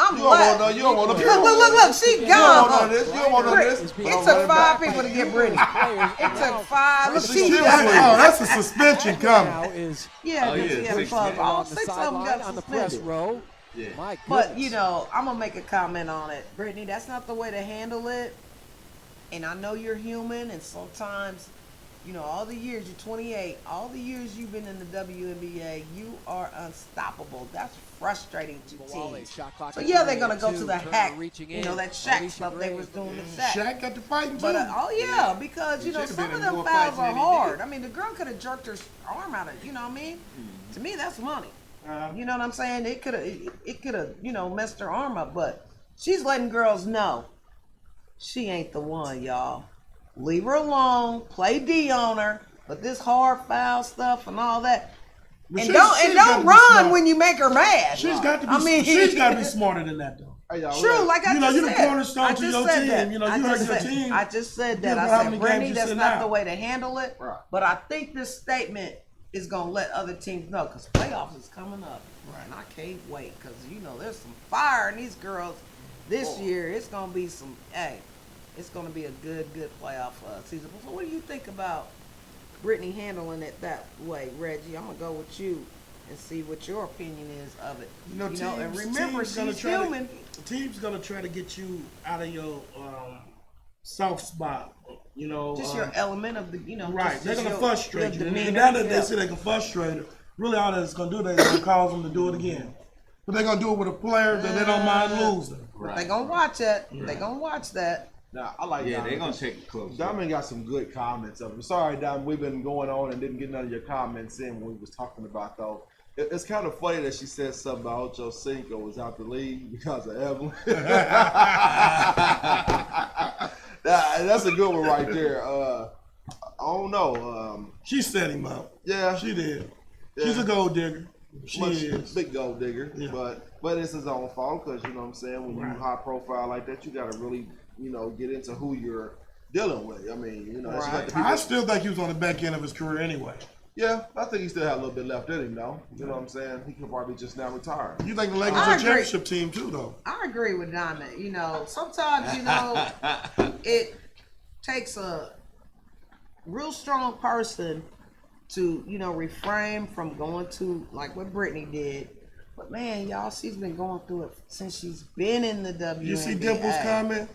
I'm You don't want glad. no, you don't want no Look, she You don't want none gone. of this. You don't want none of this. It took 5 people to get Brittany. It took 5. Look, She she still got. swinging. Oh, that's a suspension now coming. is Yeah, yeah, she had a 6 club. men All on the 6 of them sideline got on the press suspended. row. Yeah. My goodness. But you know, I'm gonna make a comment on it, Brittany. That's not the way to handle it. And I know you're human, and sometimes, you know, all the years you're 28, all the years you've been in the WNBA, you are unstoppable. That's frustrating to Mawale, teams. shot clock So at yeah, they're gonna go 3-2, to the Turner hack. reaching You know in. that Shaq Alicia stuff they Gray. was doing to Shaq. Shaq got the fighting too. But oh yeah, because you know should've some been of in them more fouls fights are than he hard. did. I mean, the girl could have jerked her arm out of, you know what I mean? To me, that's money. You know what I'm saying? It could have, you know, messed her arm up. But she's letting girls know she ain't the one, y'all. Leave her alone. Play D on her. But this hard foul stuff and all that. But And she's don't gotta be run smart. when you make her mad. She's got to be. I mean, She's got to be smarter than that, though. Hey, y'all, True, like I You know, just you the said. cornerstone I to just your said team. that. You know, I you just heard your said- team. I just said Give that. her how I many said, Brittany, games you that's send not out. the way to handle it. Right. But I think this statement is gonna let other teams know because playoffs is coming up, and I can't wait because you know there's some fire in these girls this year. It's gonna be some. Hey, it's gonna be a good playoff season. So what do you think about Brittany handling it that way, Reggie? I'm gonna go with you and see what your opinion is of it. You know, and teams- remember, teams gonna she's try to- human. Team's gonna try to get you out of your soft spot. You know, Just your element of the, you know, right. just They're gonna your frustrate you. And demeanor. now that they Yeah. say they can frustrate her, really all that it's gonna do, they're gonna cause them to do it again. But they're gonna do it with a player that they don't mind losing. But they gonna watch it. They gonna watch that. Nah, I like Yeah, Diamond. they're gonna take it close. Diamond got some good comments of him. Sorry, Diamond, we've been going on and didn't get none of your comments in when we was talking about though. It's kind of funny that she said something about Ocho Cinco was out the league because of Evelyn. That's a good one right there. I don't know. She set him up. Yeah, She did. Yeah. She's a gold digger. She much is. big gold digger, Yeah. but it's his own fault because you know what I'm saying. When Right. you high profile like that, you got to really get into who you're dealing with. I mean, it's Right. like the people. I still think he was on the back end of his career anyway. Yeah, I think he still had a little bit left in him, though. You know what I'm saying? He could probably just now retire. You think the Lakers I are a agree. championship team too, though? I agree with Diamond. You know, sometimes it takes a real strong person to refrain from going to like what Brittany did. But man, y'all, she's been going through it since she's been in the WNBA. You see Dimple's comment?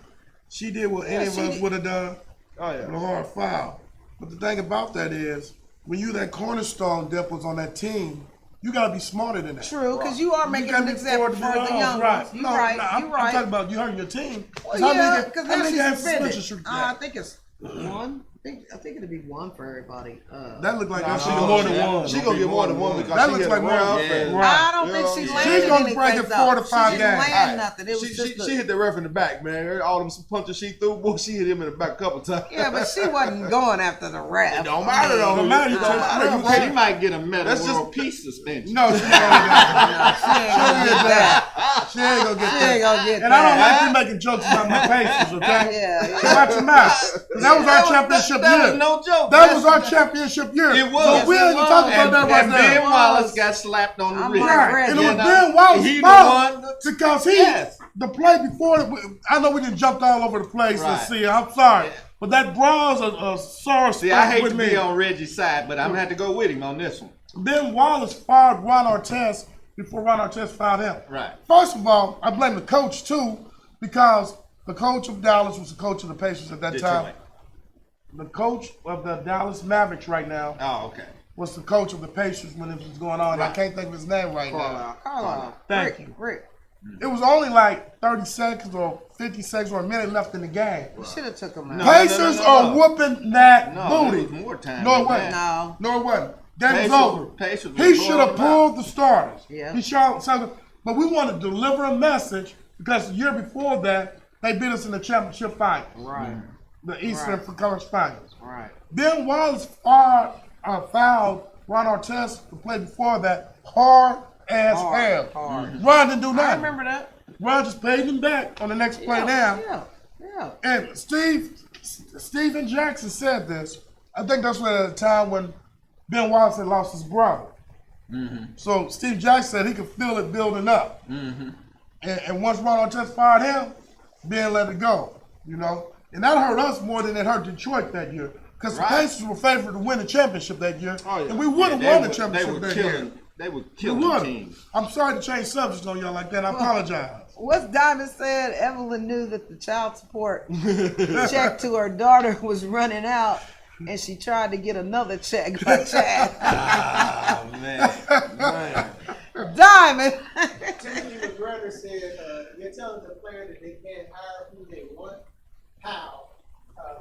She did what any of she us did. would have done Oh with a yeah. hard foul. But the thing about that is, when you that cornerstone Dimple's on that team, you got to be smarter than that. True, because you are making gotta an be example forward for to the belong, young right. ones. You No, right. no, You I'm right. talking about you hurting your team. Well, How many yeah, ga- because how now many she's games suspended. suspension should I that? think it's one. I think it'll be one for everybody. That look like Nah, she no, get more than she- one. She gonna get more than one because That she looks hit like the more than ref and- one. I don't You think know, she she's landed gonna anything, break it though. 4 to 5 She didn't games. land nothing. It was She just hit the ref in the back, man. All them punches she threw, boy, she hit him in the back a couple times. yeah, but she wasn't going after the ref. It don't matter though. Don't matter, you It don't take matter. the You ref can't- She might get a medal That's just- world peace suspension. No, she ain't gonna get She ain't gonna get that. She ain't gonna get She ain't that. gonna get And I don't that. like you making jokes about my Pacers, okay? Yeah, So watch your mouth. That was our championship That year. was no joke. That was our championship year. It was. So we ain't gonna talk about And, that right and Ben now. Wallace got slapped on the I'm wrist. like, Right. And it You was know? Ben Wallace's He the fault one- because he, Yes. the play before, I know we didn't jump all over the place and Right. see. I'm sorry. But that brawl's a sore See, I spot hate with to me. be on Reggie's side, but I'm gonna have to go with him on this one. Ben Wallace fired Ron Artest before Ron Artest fired him. Right. First of all, I blame the coach too, because the coach of Dallas was the coach of the Pacers at that time. Detroit. The coach of the Dallas Mavericks right now Oh, okay. was the coach of the Pacers when it was going on. I Right. can't think of his name right now. Carlisle. Thank Rick, you. Rick. It was only like 30 seconds or 50 seconds or a minute left in the game. You should have took him out. No. Pacers are whooping that No, booty. there was more time No, it than wasn't. that. No. No, it wasn't. Game Pacers- was over. Pacers He was should have blowing them pulled the starters. Yeah. He shot something. But we want to deliver a message because the year before that, they beat us in the championship final. Right. The Eastern Conference Finals. Right. Ben Wallace fouled Ron Artest the play before that hard as hell. Hard. Ron didn't do I nothing. remember that. Rogers paid him back on the next play now. Yeah. And Steven Jackson said this. I think that's at a time when Ben Wallace had lost his brother. So Steve Jackson said he could feel it building up. And once Ron Artest fired him, Ben let it go. You know, and that hurt us more than it hurt Detroit that year. Because the Pacers were favored to win the championship that year, and we would have won the championship that year. They were killing teams. I'm sorry to change subjects on y'all like that. I apologize. What's Diamond said? Evelyn knew that the child support check to her daughter was running out, and she tried to get another check by Chad. Oh man. Diamond. Timothy McGregor said, you're telling the player that they can't hire who they want. How?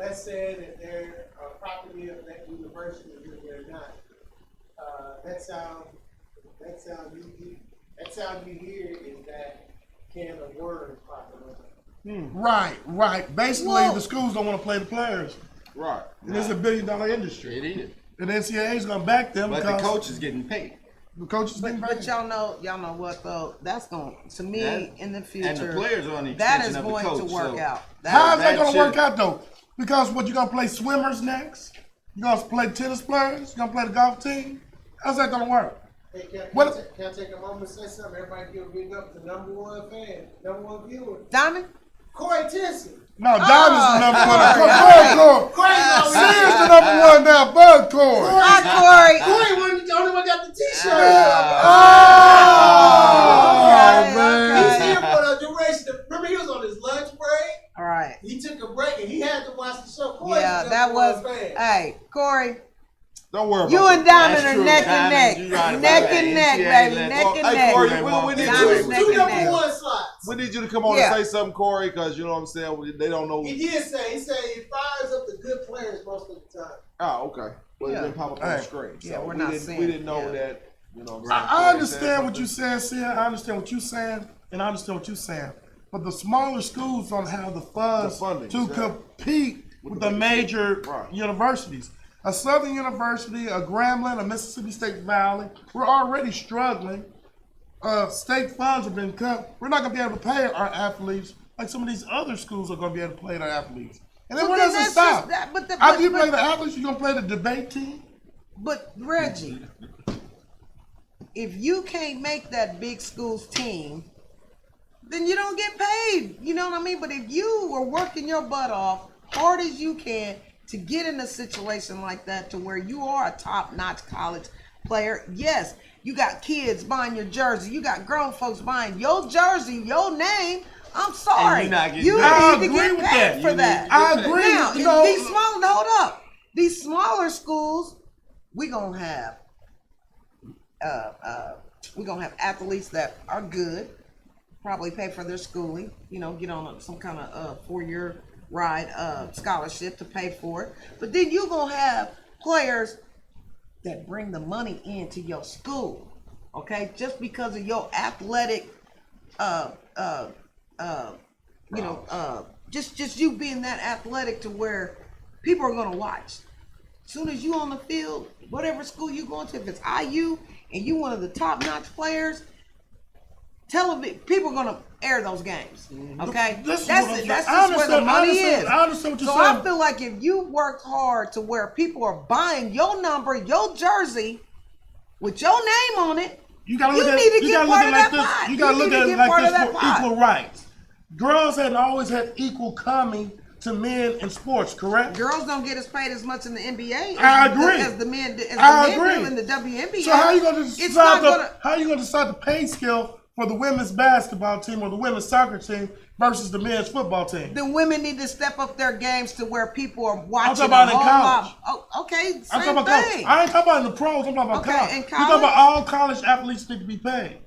That's saying that they're property of that university because they're not. That sound you hear is that can of words popping up. Right. Basically, the schools don't want to play the players. Right. And it's $1 billion industry. It is. And the NCAA is going to back them But because the coach is getting paid. the coaches getting But paid. y'all know what though? That's going to me in the future. And the players are on the that is extension of the going coach, to work so- out. How is that that going to work should- out though? Because what, you going to play swimmers next? You going to play tennis players? You going to play the golf team? How's that going to work? Hey, can I take a moment to say something? Everybody give a big up to number one fan, number one viewer, Diamond. Corey Tinsley. No, Diamond's the number one. Bud Core. Corey's always Sears the number one now. Bud Core. Hi, Corey. Corey was the only one got the T-shirt. He's here for the duration. Remember, he was on his lunch break. All right. He took a break and he had to watch the show. Corey's Yeah, the that number was. one fan. Hey, Corey. Don't worry about You and that. Diamond That's are true. neck and Diamond, neck. you right about Neck that. and neck, NCAA baby. let- Neck Well, and hey, neck. Corey, They we walk need that Diamond's you. neck Two and number neck. one slots. We need you to come on Yeah. and say something, Corey, because you know what I'm saying. They don't know. He did say, he fires up the good players most of the time. Oh, okay. Well, Yeah. it didn't pop up on the Hey. screen. Yeah, So we're we not didn't, seeing we it. didn't know Yeah. that. You know what I'm saying? I Corey understand said what you're saying, Sia. I understand what you're saying, and I understand what you're saying. But the smaller schools don't have the funds The funding, to exactly. compete with the big major Right. universities. A Southern University, a Grambling, a Mississippi State Valley, we're already struggling. State funds have been cut. We're not going to be able to pay our athletes like some of these other schools are going to be able to pay their athletes. And then But where then does it that's stop? just that- but the- After you but- play the athletes, you're going to play the debate team? But Reggie, if you can't make that big school's team, then you don't get paid. You know what I mean? But if you were working your butt off hard as you can to get in a situation like that to where you are a top-notch college player, yes, you got kids buying your jersey. You got grown folks buying your jersey, your name. I'm sorry. you're not getting You paid. I need to agree get with paid that. for You that. need to I get agree. Now, You know, these smaller, hold up. These smaller schools, we're gonna have athletes that are good, probably pay for their schooling, you know, get on some kind of 4-year ride scholarship to pay for it. But then you're gonna have players that bring the money into your school, okay? Just because of your athletic just you being that athletic to where people are gonna watch. Soon as you on the field, whatever school you going to, if it's IU and you one of the top-notch players, television people are gonna air those games. Okay, This is that's what I'm it. That's saying. just where the money is. I understand what you're So saying. I feel like if you work hard to where people are buying your number, your jersey, with your name on it, You gotta You look at need to you get gotta look part at of it like that this. pot. You gotta You look need to at it get like part of this that for pot. equal rights. Girls hadn't always had equal coming to men in sports, correct? girls don't get as paid as much in the NBA I agree. as the men do in the WNBA. So how you gonna It's decide not how you gonna decide the pay scale for the women's basketball team or the women's soccer team versus the men's football team? the women need to step up their games to where people are I'm watching. talking about a in whole college. lot. Oh, okay, I'm same talking about thing. college. I ain't talking about in the pros. I'm talking about Okay, college. in You talking about college? all college athletes need to be paid,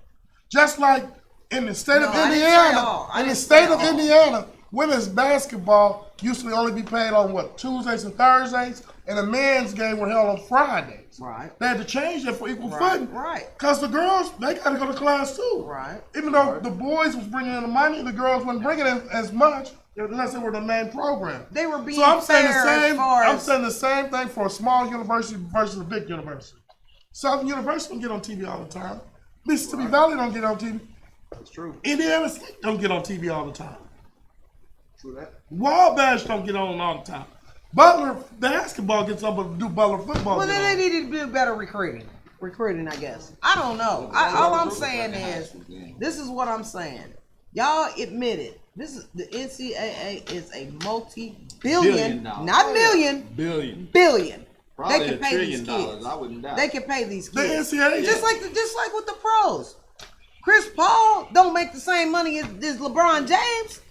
just like in the state No, of I didn't say Indiana. all. I In the didn't state say of all. Indiana, women's basketball used to only be paid on what, Tuesdays and Thursdays, and the men's game were held on Fridays. Right. They had to change that for equal Right, footing. right. Because the girls, they got to go to class too. Right. Even though the boys was bringing in the money, the girls wasn't bringing in as much unless they were the main program. They were being So I'm saying the fair as same. far I'm as- saying the same thing for a small university versus a big university. Southern University don't get on TV all the time. Mississippi Valley don't get on TV. That's true. Indiana State don't get on TV all the time. True that. Wabash don't get on all the time. Butler basketball gets on, but do Butler football Well, get then on. they need to do better recruiting. Recruiting, I guess. I don't know. All I'm saying is, this is what I'm saying. Y'all admit it. This is the NCAA is a multi-billion, $billion. not million, Billion. billion. Probably they can $1 pay trillion. these kids. I wouldn't doubt. They can pay these The kids. NCAA, just like with the pros. Chris Paul don't make the same money as LeBron James.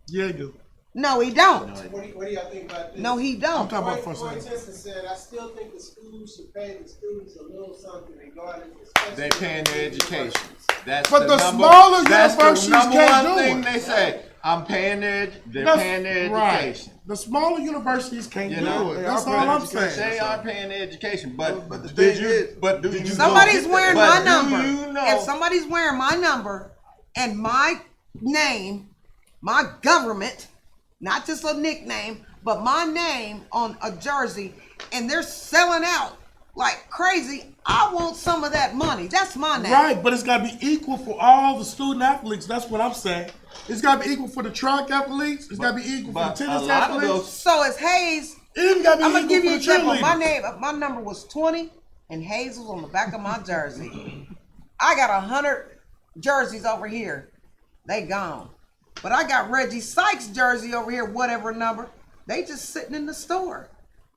Yeah, you do. No, he don't. What do y'all think about this? No, he I'm don't. talking about for a Troy second. Tenson said, I still think the schools should pay the students a little something regardless, especially. They paying their education. That's But the number, smaller that's universities the number can't one do thing it. they say. I'm paying they're That's paying their right. education. The smaller universities can't You do know, it. they That's are all paying I'm education. saying. They are paying their education, but But the did thing you? is, But do you? Somebody's go, wearing but my do number. You know, If somebody's wearing my number and my name, my government, not just a nickname, but my name on a jersey, and they're selling out like crazy, I want some of that money. That's my name. Right, but it's got to be equal for all the student athletes. That's what I'm saying. It's got to be equal for the track athletes. It's got to be equal for the but tennis a lot of athletes. those- So as Hayes, It even got to be I'm gonna equal give you for an the example. My cheerleaders. my number was 20, and Hayes was on the back of my jersey. I got 100 jerseys over here. They gone. But I got Reggie Sykes' jersey over here, whatever number. They just sitting in the store.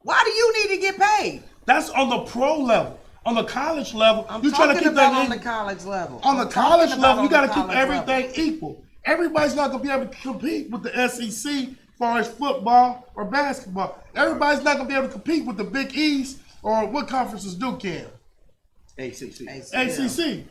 Why do you need to get paid? That's on the pro level. On the college level, I'm you trying to talking keep about that on in- the college level. On the I'm college talking about level, you on got to the keep college everything level. equal. Everybody's not going to be able to compete with the SEC as far as football or basketball. Everybody's not going to be able to compete with the Big East or what conferences Duke in. ACC. ACC.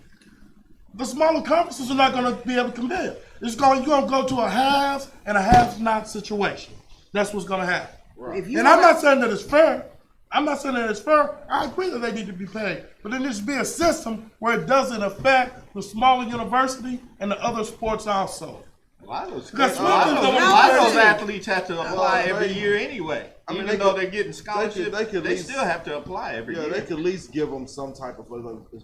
The smaller conferences are not going to be able to compete. You're going to go to a haves and a have-not situation. That's what's going to happen. If you And I'm wanna- not saying that it's fair. I'm not saying that it's fair. I agree that they need to be paid. But there needs to be a system where it doesn't affect the smaller university and the other sports also. A lot of those, Because a lot of Smith those, is a the lot of one those who- athletes have to apply Well, every they- year anyway. I mean, Even they though could- they're getting scholarships, they could at they least- still have to apply every Yeah, year. they could at least give them some type of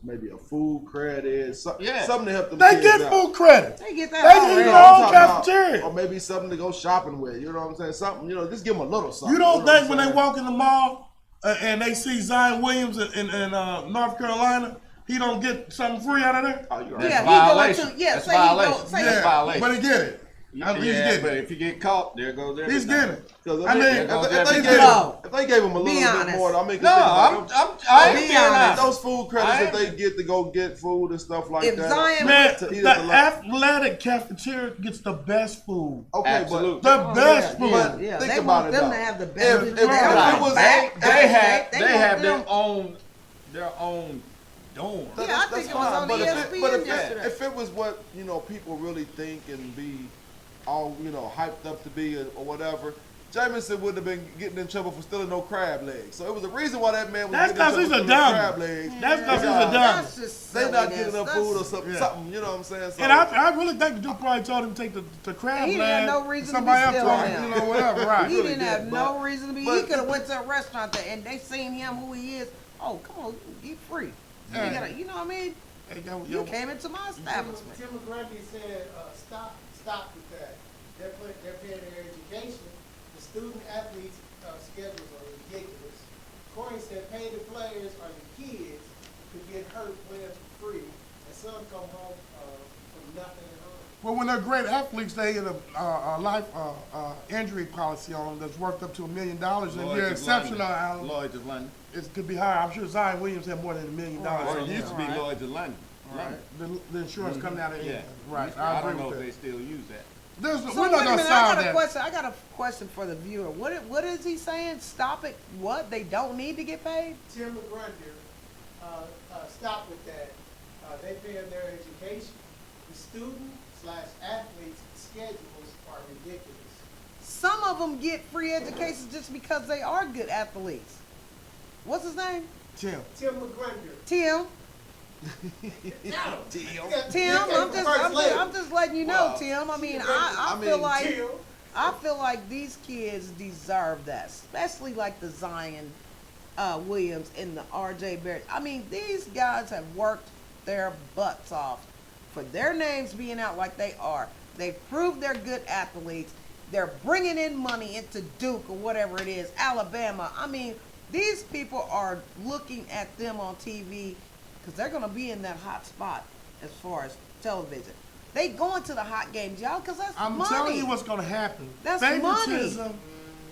maybe a food credit, Yeah. something to help them. They kids get out. food credit. They get They that get already. their I'm own talking about- cafeteria. or maybe something to go shopping with. You know what I'm saying? Something, just give them a little something. You don't know what think when I'm they saying? walk in the mall and they see Zion Williams in North Carolina, he don't get something free out of there? Oh, you're right. That's Yeah, he going violation. to- yeah, That's say he go- violation. say- That's Yeah, violation. but he get it. I mean, he's Yeah, getting but it. if you get caught, there goes everything. He's getting it. Because I mean, There goes if they everything. gave No. if they gave them a Be little bit honest. more, I mean, 'cause No, think about I it. ain't Be being honest. honest. Those food credits I that they get to go get food and stuff like If that. Zion- Man, to eat the at the lo- athletic cafeteria gets the best food. Okay, Absolutely. The Oh, best yeah, food. yeah, yeah. Think They about want it, them though. to have the best. If They it want was- back. They have They their want them- their own dorm. That- Yeah, I that's think it was fine, on but if ESPN but if yesterday. if it was what people really think and be all hyped up to be or whatever, Jameson wouldn't have been getting in trouble for stealing no crab legs. So it was a reason why that man was That's getting in 'cause he's trouble a for stealing dummy. crab legs. That's 'cause he's a Because dummy. That's just they not silliness. getting enough That's- food or something. Yeah. Something, you know what I'm saying? So, And I really think Duke probably told him to take the crab He leg. didn't have no reason to be somebody else stealing told them. him, whatever, right. He really didn't have did, no but- reason to be. He but- could have went to a restaurant there and they seen him who he is. Oh, come on, eat free. Yeah. You know what I mean? Hey, yo, You yo, came into my establishment. Tim McGrady said, stop with that. They're paying their education. The student athletes' schedules are ridiculous. Corey said, pay the players or the kids to get hurt playing for free, and some come home from nothing at home. Well, when they're great athletes, they get a life injury policy on them that's worth up to $1 million. And if you're exceptional, Alan, Lloyd's of London. it could be higher. I'm sure Zion Williams had more than $1 million. Or it on used him. to be Lloyd's of London. The insurance coming out of Yeah. England. Right. I agree don't know with if they that. still use that. So We're wait not a gonna minute, solve I that. got a question for the viewer. What is he saying? Stop it. What? They don't need to get paid? Tim McGrunder, stop with that. They paying their education. The student/athletes' schedules are ridiculous. Some of them get free education just because they are good athletes. What's his name? Tim. Tim McGrunder. Tim. Tim, I'm just letting you know, Well, Tim. I mean, I feel mean, like Tim. I feel like these kids deserve that, especially like the Zion Williams and the R.J. Barrett. I mean, these guys have worked their butts off for their names being out like they are. They've proved they're good athletes. They're bringing in money into Duke or whatever it is, Alabama. I mean, these people are looking at them on TV because they're going to be in that hot spot as far as television. They going to the hot games, y'all, because that's I'm money. telling you what's gonna happen. That's Favoritism. money.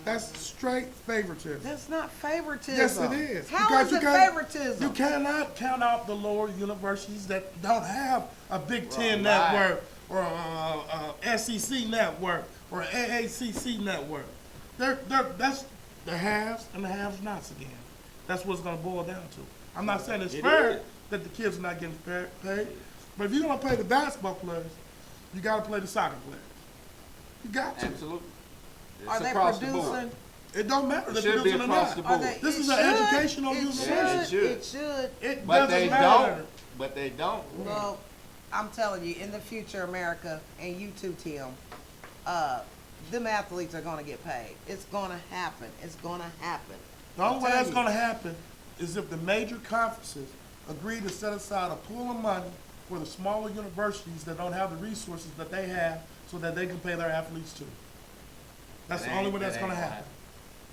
That's straight favoritism. That's not favoritism. Yes, it is. How Because is you it can't- favoritism? You cannot count out the lower universities that don't have a Big Ten Right. network or a SEC network or an AACC network. That's the haves and the have-nots again. That's what it's going to boil down to. I'm not saying it's It fair is. that the kids are not getting paid, but if you're going to play the basketball players, you got to play the soccer players. You got to. Absolutely. It's Are they across the board. producing? It don't matter if It they're should be producing or across not. the Are board. they, This it is an should. educational It university. It should. It should. It But doesn't they matter. don't. But they don't. Well, I'm telling you, in the future, America, and you too, Tim, them athletes are going to get paid. It's going to happen. It's going to happen. The only I'm way telling that's you. going to happen is if the major conferences agree to set aside a pool of money for the smaller universities that don't have the resources that they have so that they can pay their athletes too. That's That the only ain't- way that's that going to ain't happen. gonna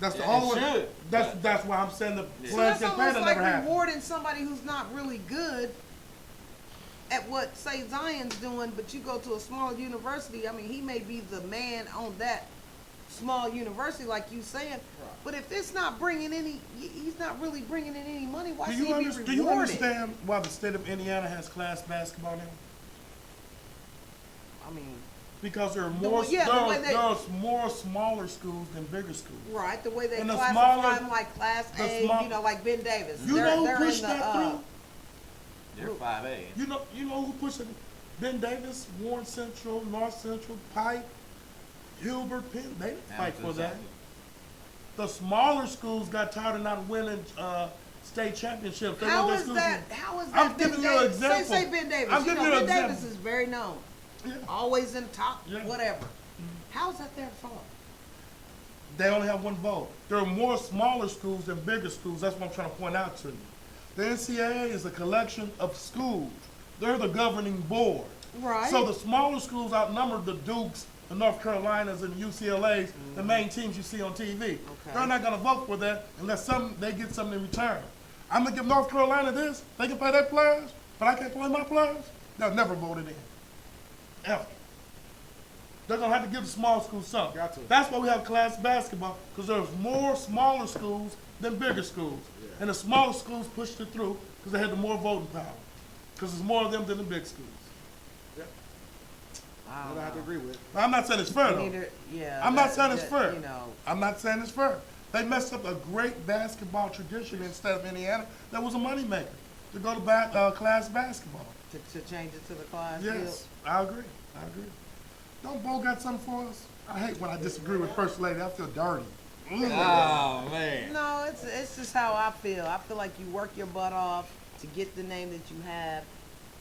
That's the Yeah, only it way. should, but- That's why I'm saying the Yeah. So players that's get paid. almost Will like never happen. rewarding somebody who's not really good at what, say, Zion's doing, but you go to a small university. I mean, he may be the man on that small university, like you saying. But if it's not bringing any, he's not really bringing in any money. Why Do should you, he be do you rewarded? understand why the state of Indiana has class basketball now? I mean, Because there are The more, way- yeah, the way they- there's more smaller schools than bigger schools. right, the way they And the classify smaller- them, like Class the A, small- you know, like Ben Davis. You know who pushed that through? They're 5A. You know who pushed it? Ben Davis, Warren Central, North Central, Pike, Hilbert, Penn. They didn't fight for that. The smaller schools got tired of not winning state championships. They want How their is schools that? to- How is that? I'm Ben giving you an Davis? example. Say Ben Davis. I'm giving you an Ben Davis example. is very known. Yeah. Always in top, Yeah. whatever. How is that their fault? They only have one vote. There are more smaller schools than bigger schools. That's what I'm trying to point out to you. The NCAA is a collection of schools. They're the governing board. Right. So the smaller schools outnumber the Dukes, the North Carolinas, and the UCLAs, the main teams you see on TV. They're not going to vote for that unless they get something in return. I'm going to give North Carolina this. They can play their players, but I can't play my players. They'll never vote it in. Ever. They're going to have to give the small schools something. Got to. That's why we have class basketball, because there's more smaller schools than bigger schools. And the smaller schools pushed it through because they had the more voting power. Because there's more of them than the big schools. I don't That I have to know. agree with. Now, I'm not saying it's fair, though. Neither, yeah. I'm not that- saying it's that, fair. You know, I'm not saying it's fair. They messed up a great basketball tradition in the state of Indiana that was a moneymaker to go to class basketball. to change it to the class Yes, I agree. I agree. Don't Bo got something for us? I hate when I disagree with First Lady. I feel dirty. Oh, man. field. No, it's just how I feel. I feel like you work your butt off to get the name that you have.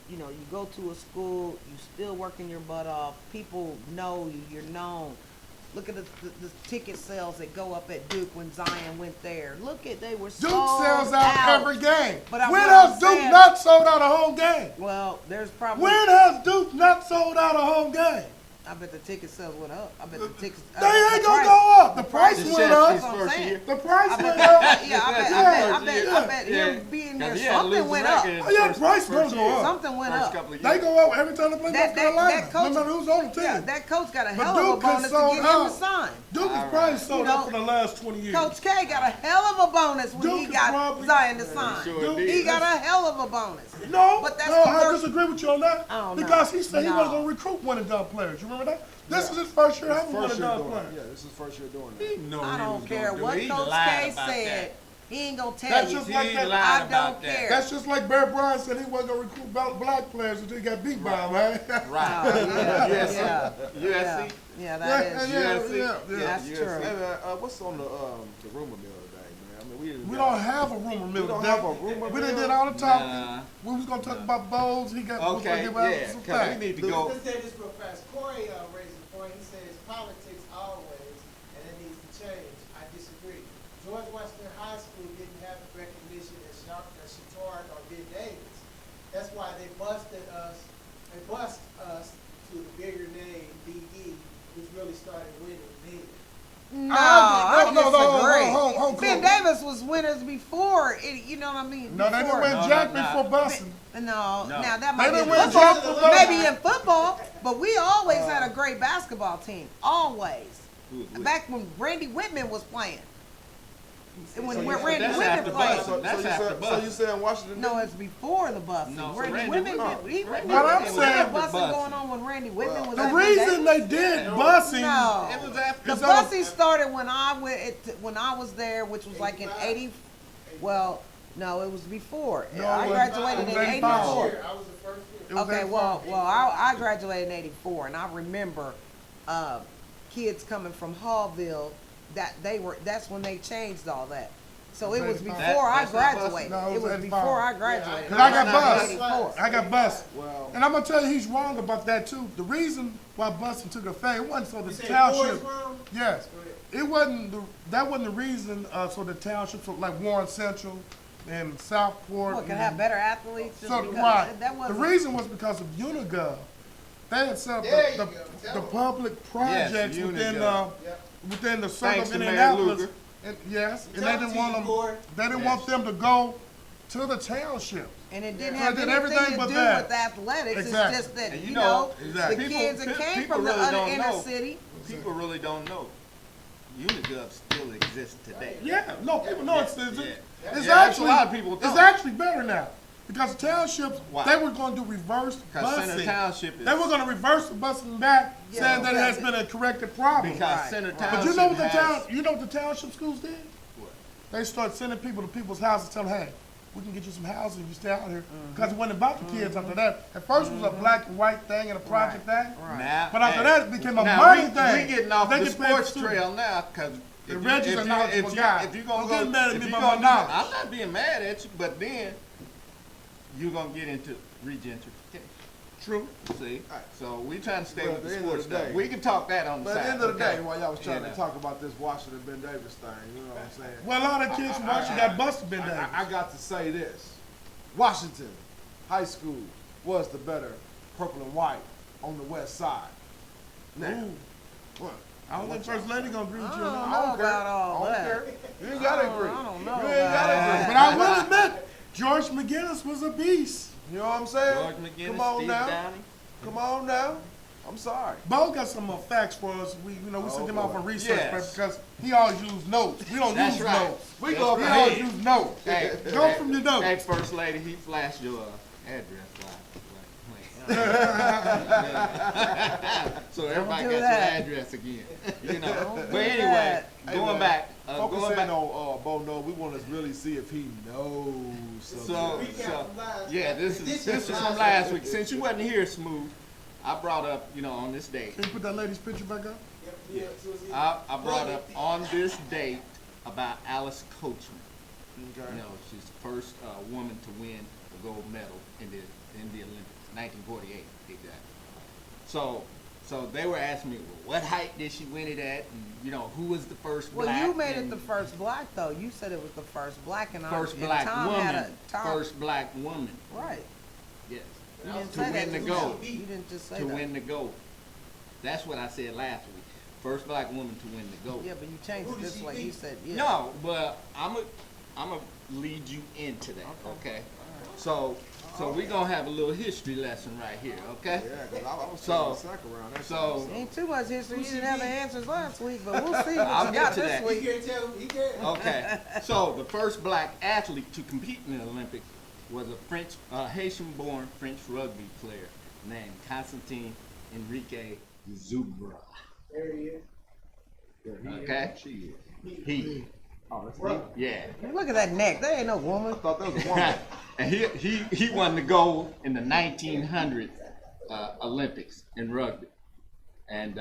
You know, you go to a school, you still working your butt off. People know you. You're known. Look at the ticket sales that go up at Duke when Zion went there. Look at they were Duke sold sells out every game. But When what has I'm Duke saying- not sold out a home game? Well, there's probably. When has Duke not sold out a home game? I bet the ticket sales went up. I bet the tickets. They ain't the gonna price- go up. The price The went chef up. is That's what I'm first saying. year. The price I went bet, up. yeah, I bet him being there, something went up. Oh, yeah, price gonna go up. Something went up. They go up every time they play North Carolina. No matter who's on the team. Yeah, that coach got a But hell of a Duke has bonus to sold get him to out. sign. Duke is probably sold You know, out for the last 20 years. Coach K got a hell of a bonus when Duke he is got probably- Zion to sign. sure did. He got a hell of a bonus. No, But that's no, I commercial. disagree with you on that. I don't know. Because he said he No. wasn't going to recruit one and done players. You remember that? This is his first year having one First and year done doing players. it. Yeah, this is first year doing it. I don't care what Coach K said. He ain't gonna tell That's you. just like that. I don't care. That's just like Bear Bryant said he wasn't going to recruit black players until he got beat by him, right? Oh, Right. yeah, Yes, yeah, USC. yeah, that is. yeah. That's USC. true. Hey man, what's on the rumor mill today, man? I mean, We don't have a rumor mill We don't today. have a rumor We done mill? did all the talking. Nah. We was going to talk about Bowles. He got we was Okay, gonna give out yeah, some because we facts. need to go. Let's say this real fast. Corey raised a point. He says politics always, and it needs to change. I disagree. George Washington High School didn't have the recognition as Shatard or Ben Davis. That's why they busted us They bust us to the bigger name, BD, which really started winning then. No, I no, disagree. hold, Ben Chloe. Davis was winners before. You know what I mean? No, they didn't Before- win No, Jack no, before busing. No, No. now that They might be didn't in win football. Jack for Maybe in football, but we always had a great basketball team. Always. Back when Randy Whitman was playing. And when Randy that's Whitman after played. Bus. That's after so Bus. you saying Washington? No, it's before the busing. No, so Randy Randy Whitman, Whitman- he What I'm wasn't saying- that busing Busing. going on when Randy Whitman was The at reason Ben they did busing, No. It was after The It's busing started when I was there, which was like in 85. 80. Well, no, it was before. No, I it was- graduated it in was 85. 84. I was the first year. It was Okay, 85. well, I graduated in '84, and I remember kids coming from Hallville. That's when they changed all that. So it was 85. before I That's not busing. graduated. No, it It was was 85. before I graduated. Cause I got was bused. 84. I got bused. Well, And I'm gonna tell you, he's wrong about that too. The reason why busing took effect, it wasn't so You the say township. boys wrong? Yes, Go ahead. it wasn't. That wasn't the reason. So the townships like Warren Central and Southport. What, can and- have better athletes? Just So because right. that The wasn't. reason was because of Unigov. They had set up There you the, go. the, Tell the 'em. public projects Yes, within Unigov. Yep. within the circle Thanks of to Mayor Indianapolis. Lugar. And, yes, and Tell they it didn't to want you, them. Gordon. They didn't Yes. want them to go to the township. And it didn't Yeah. have They did anything everything to but do that. with athletics. Exactly. It's just that, And you you know, know, exactly. the kids that came people from the really other don't inner know. city. People really don't know. Unigov still exists today. Yeah, no, people know it's Yeah. it's Yeah, actually that's a lot of people it's don't. actually better now because the townships Why? they were going to do reverse Because Center busing. Township is They were going to reverse the busing back, Yeah. saying that it has Yeah. been a corrected problem. because Right. Center But Township But you know what the has, you know what the township schools did? What? They started sending people to people's houses, telling them, "Hey, we can get you some housing. You stay out here." Mm-hmm. Because it wasn't about the kids after that. At first, it was a black and white thing and a project thing. Now, But after hey, that, it became a now money we thing. getting off They the get paid sports for trail now because The Reggie's a knowledgeable guy. If you're gonna Don't go, get mad at if me you about gonna my do- knowledge. I'm not being mad at you, but then you're gonna get into regentrification. True. See, so we trying to stay But at with the the end of sports the day- stuff. We can talk that on the but side. at the end of the okay? day, while y'all was trying You to know. talk about this Washington Ben Davis thing, you know what I'm saying? Well, a lot of kids from Washington got busted been there. I got to say this. Washington High School was the better purple and white on the west side. Now, Ooh. what? I don't think First Lady gonna agree with I you on don't that. know about all I don't that. care. You ain't gotta agree. I don't know You ain't about gotta that. agree. But I will admit, George McGinnis was a beast. You know what I'm saying? George McGinnis, Come on Steve now. Downey. Come on now. I'm sorry. Bo got some facts for us. We sent him out for research Yes. because he always used notes. We don't That's use right. notes. We That's go We up always ahead. use notes. Hey, Go hey, from your notes. Hey, First Lady, he flashed your address. So everybody do got that. your address again. You know. Don't But do anyway, that. going back. Going Focusing back. on Bono, we want to really see if he knows something. So, Recap from last yeah, week. this is from last week. Since you wasn't here, Smooth, I brought up, on this date. Can you put that lady's picture back up? Yep, yeah, so it's- I brought up on this date about Alice Coachman. Okay. She's the first woman to win a gold medal in the Olympics, 1948 exactly. So they were asking me, well, what height did she win it at? And who was the first Well, black? you made it and the first black though. You said it was the first black, and first and black Tom woman. Had a, Tom, First black woman. right. Yes. You didn't To say win that. the You gold. You didn't just say To that. win the gold. That's what I said last week. First black woman to win the gold. Yeah, but you changed Who it did this she way. beat? You said yeah. No, but I'm a lead you into that. Okay. So we're gonna have a little history lesson right here. Okay. Yeah, because I was So- taking a sack around that So Ain't too much history. You didn't have the answers last week, but we'll see what I'll you get got to this that. week. He can't tell. He can't. okay. So the first black athlete to compete in the Olympics was a Haitian-born French rugby player named Constantine Enrique Zubra. There he is. Okay. She is. He. Oh, that's Bro. Yeah. Look at that neck. That ain't no woman. I thought that was a woman. And he won the gold in the 1900 Olympics in rugby, and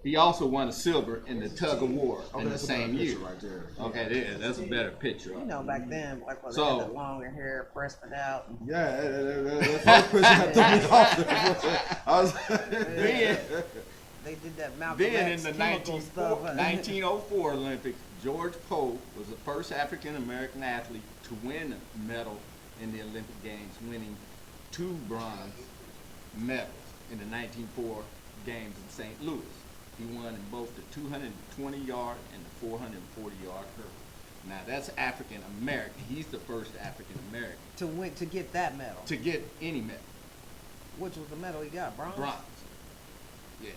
he also won a silver in the tug of war in the that's a same better year. picture right there. Okay, that's a better picture. You know, back then, like when So- they had the longer hair, pressed it out. Yeah, that first picture had threw me off there. I was Then, They did that Malcolm then in X the chemical stuff. 1904 Olympics, George Poe was the first African American athlete to win a medal in the Olympic Games, winning 2 bronze medals in the 1904 games in St. Louis. He won in both the 220-yard and the 440-yard hurdle. Now that's African American. He's the first African American To win, to get that medal. to get any medal. Which was the medal he got, bronze? Bronze. Yes.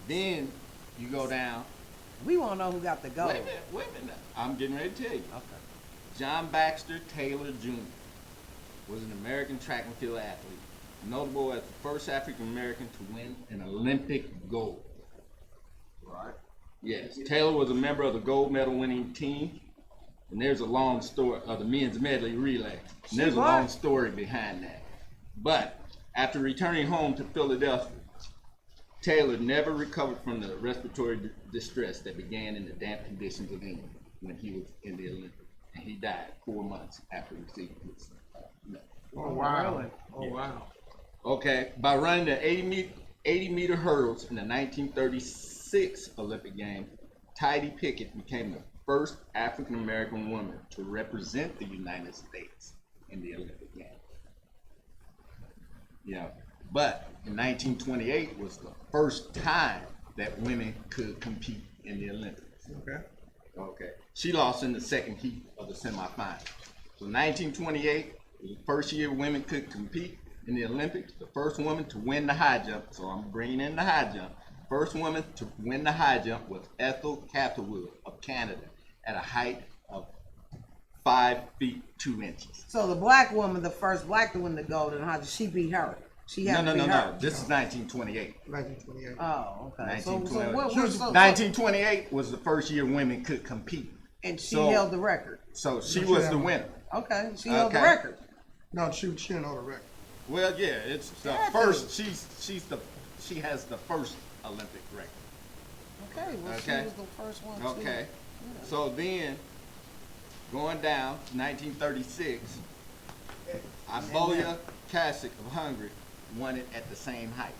Then you go down. We want to know who got the gold. Wait a minute. I'm getting ready to tell you. Okay. John Baxter Taylor Jr. was an American track and field athlete, notable as the first African American to win an Olympic gold. Right. Yes, Taylor was a member of the gold medal winning team, and there's a long story of the men's medley relay. And there's a long story behind that. But after returning home to Philadelphia, Taylor never recovered from the respiratory distress that began in the damp conditions of England when he was in the Olympics, and he died 4 months after receiving his medal. Oh, wow. Oh, wow. Okay, by running the 80-meter hurdles in the 1936 Olympic Games, Tidy Pickett became the first African American woman to represent the United States in the Olympic Games. Yeah, but in 1928 was the first time that women could compete in the Olympics. Okay. Okay. She lost in the second heat of the semifinals. So 1928 was the first year women could compete in the Olympics. The first woman to win the high jump. So I'm bringing in the high jump. First woman to win the high jump was Ethel Catherwood of Canada at a height of 5 feet 2 inches. So the black woman, the first black to win the gold, and how did she beat her? She had to beat her. This is 1928. 1928. Oh, okay. So 1928. what? 1928 was the first year women could compete. And she So- held the record. So she was the winner. Okay, she held the Okay. record. No, she didn't know the record. Well, yeah, it's the Yeah, first. She has the first Olympic record. Okay, well Okay. she was the first one. Okay, so then going down to 1936, Ibolia Kasich of Hungary won it at the same height.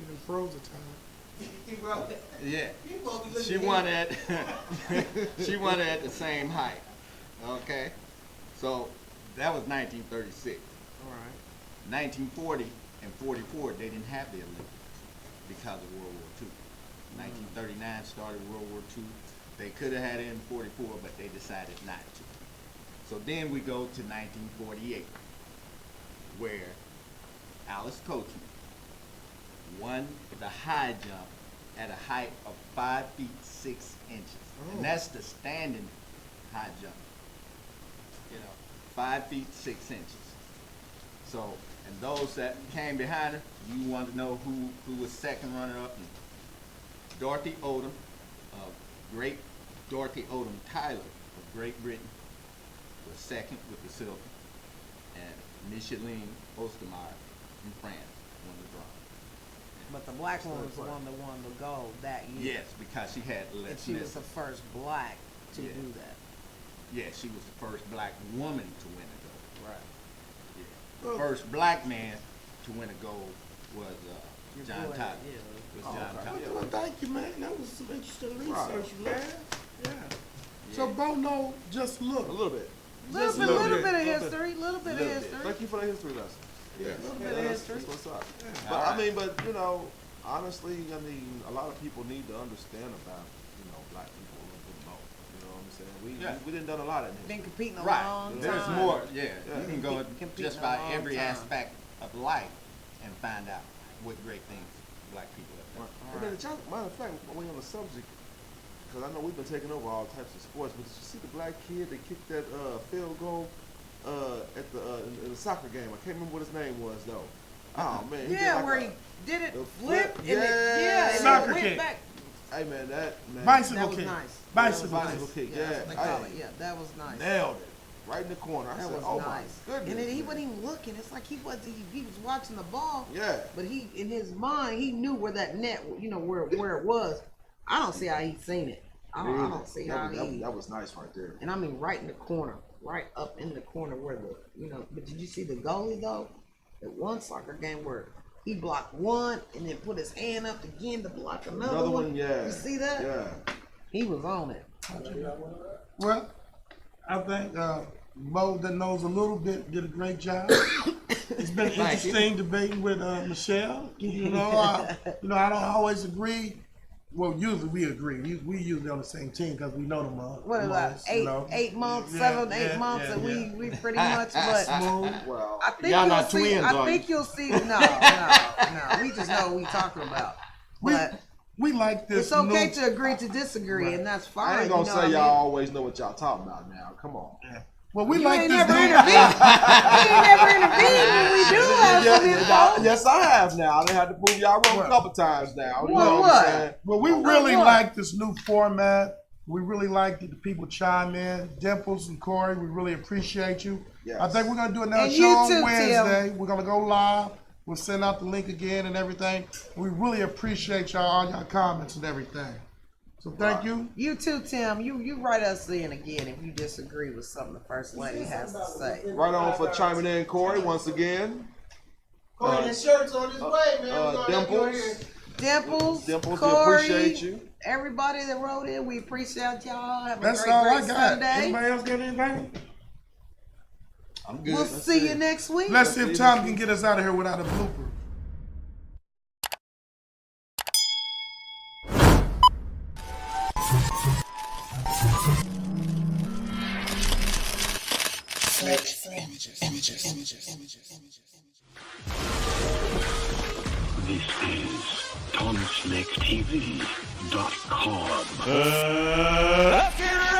Even froze the time. He wrote it. Yeah, He supposed to be she looking won at it. She won it at the same height. Okay, so that was 1936. All right. 1940 and 44, they didn't have the Olympics because of World War II. 1939 started World War II. They could have had it in 44, but they decided not to. So then we go to 1948, where Alice Coachman won the high jump at a height of 5 feet 6 inches. And that's the standing high jump. 5 feet 6 inches. So, and those that came behind her, you want to know who was second runner-up? Dorothy Odom, great Dorothy Odom Tyler of Great Britain was second with the silver, and Micheline Ostermeyer from France won the bronze. But the black woman was the one that won the gold that year. Yes, because she had And less she was the first black to Yeah. do that. Yeah, she was the first black woman to win a gold. Right. Yeah. The first black man to win a gold was John Tyler. Yeah. Was John Tyler. Well, thank you, man. That was some interesting research, man. Yeah. So Bo know, just look. A little bit. Just Little look. bit of history, little bit of Little bit. history. Thank you for the history lesson. Yeah. Little bit of history. That's what's up. All But right. I mean, but you know, honestly, I mean, a lot of people need to understand about, black people a little bit more. You know what I'm saying? Yeah. We didn't done a lot in here. Been competing a Right. long time. There's more. Yeah. Yeah. You can go Competing just a by long every time. aspect of life and find out what great things black people have done. But then, matter of fact, when we're on the subject, because I know we've been taking over all types of sports, but did you see the black kid that kicked that field goal at the in the soccer game? I can't remember what his name was though. Oh man, he did Yeah, like where a- he did it, the flip, flip, and yeah. and Soccer it went kick. back. Hey man, that man Bicycle That was kick. nice. Bicycle bicycle kick. kick, Yeah, yeah, that's what they call hey, it. Yeah, that was nice. nailed it right in the corner. I That said, was oh nice. my goodness, And then he man. wasn't even looking. It's like he was watching the ball. Yeah. But he, in his mind, he knew where that net, where it was. I don't see how he seen it. I don't see how he. That was nice right there. And I mean, right in the corner, right up in the corner where But did you see the goalie though? That one soccer game where he blocked one and then put his hand up again to block another one. Yeah. You see that? Yeah. He was on it. Well, I think Bo that knows a little bit did a great job. It's been Thank you. interesting debating with Michelle. I don't always agree. Well, usually we agree. We usually on the same team because we know them What about most, 8 months, Yeah, 7, 8 months, yeah, and yeah. we pretty much. But Well, I think Y'all you'll not see. twins, I are think you? you'll see. No. We just know what we talking about. We But we like this. it's okay new, to agree to disagree, and that's fine. I ain't gonna you know say what I y'all mean? always know what y'all talking about now. Come on. Well, we You like ain't this never new. intervened. You ain't never intervened when we do have some info. Yes, I have now. I done had to prove y'all wrong a couple times now. You What, know what? I'm saying? Well, we really what? like this new format. We really like that the people chime in. Dimples and Corey, we really appreciate you. Yes. I think we're gonna do another And show you on too, Tim. Wednesday. We're gonna go live. We'll send out the link again and everything. We really appreciate all y'all comments and everything. So thank you. You too, Tim. You write us in again if you disagree with something the first lady has to say. Right on for chiming in, Corey, once again. Corey, that shirt's on his way, man. We're gonna have you in here. Dimples, Dimples, we Corey, appreciate you. everybody that wrote in, we appreciate y'all. Have a That's great, all great I got. Sunday. Anybody else got anything? I'm good. We'll see you next week. Let's see if Tom can get us out of here without a blooper. This is TomSnakeTV.com. Let's get ready.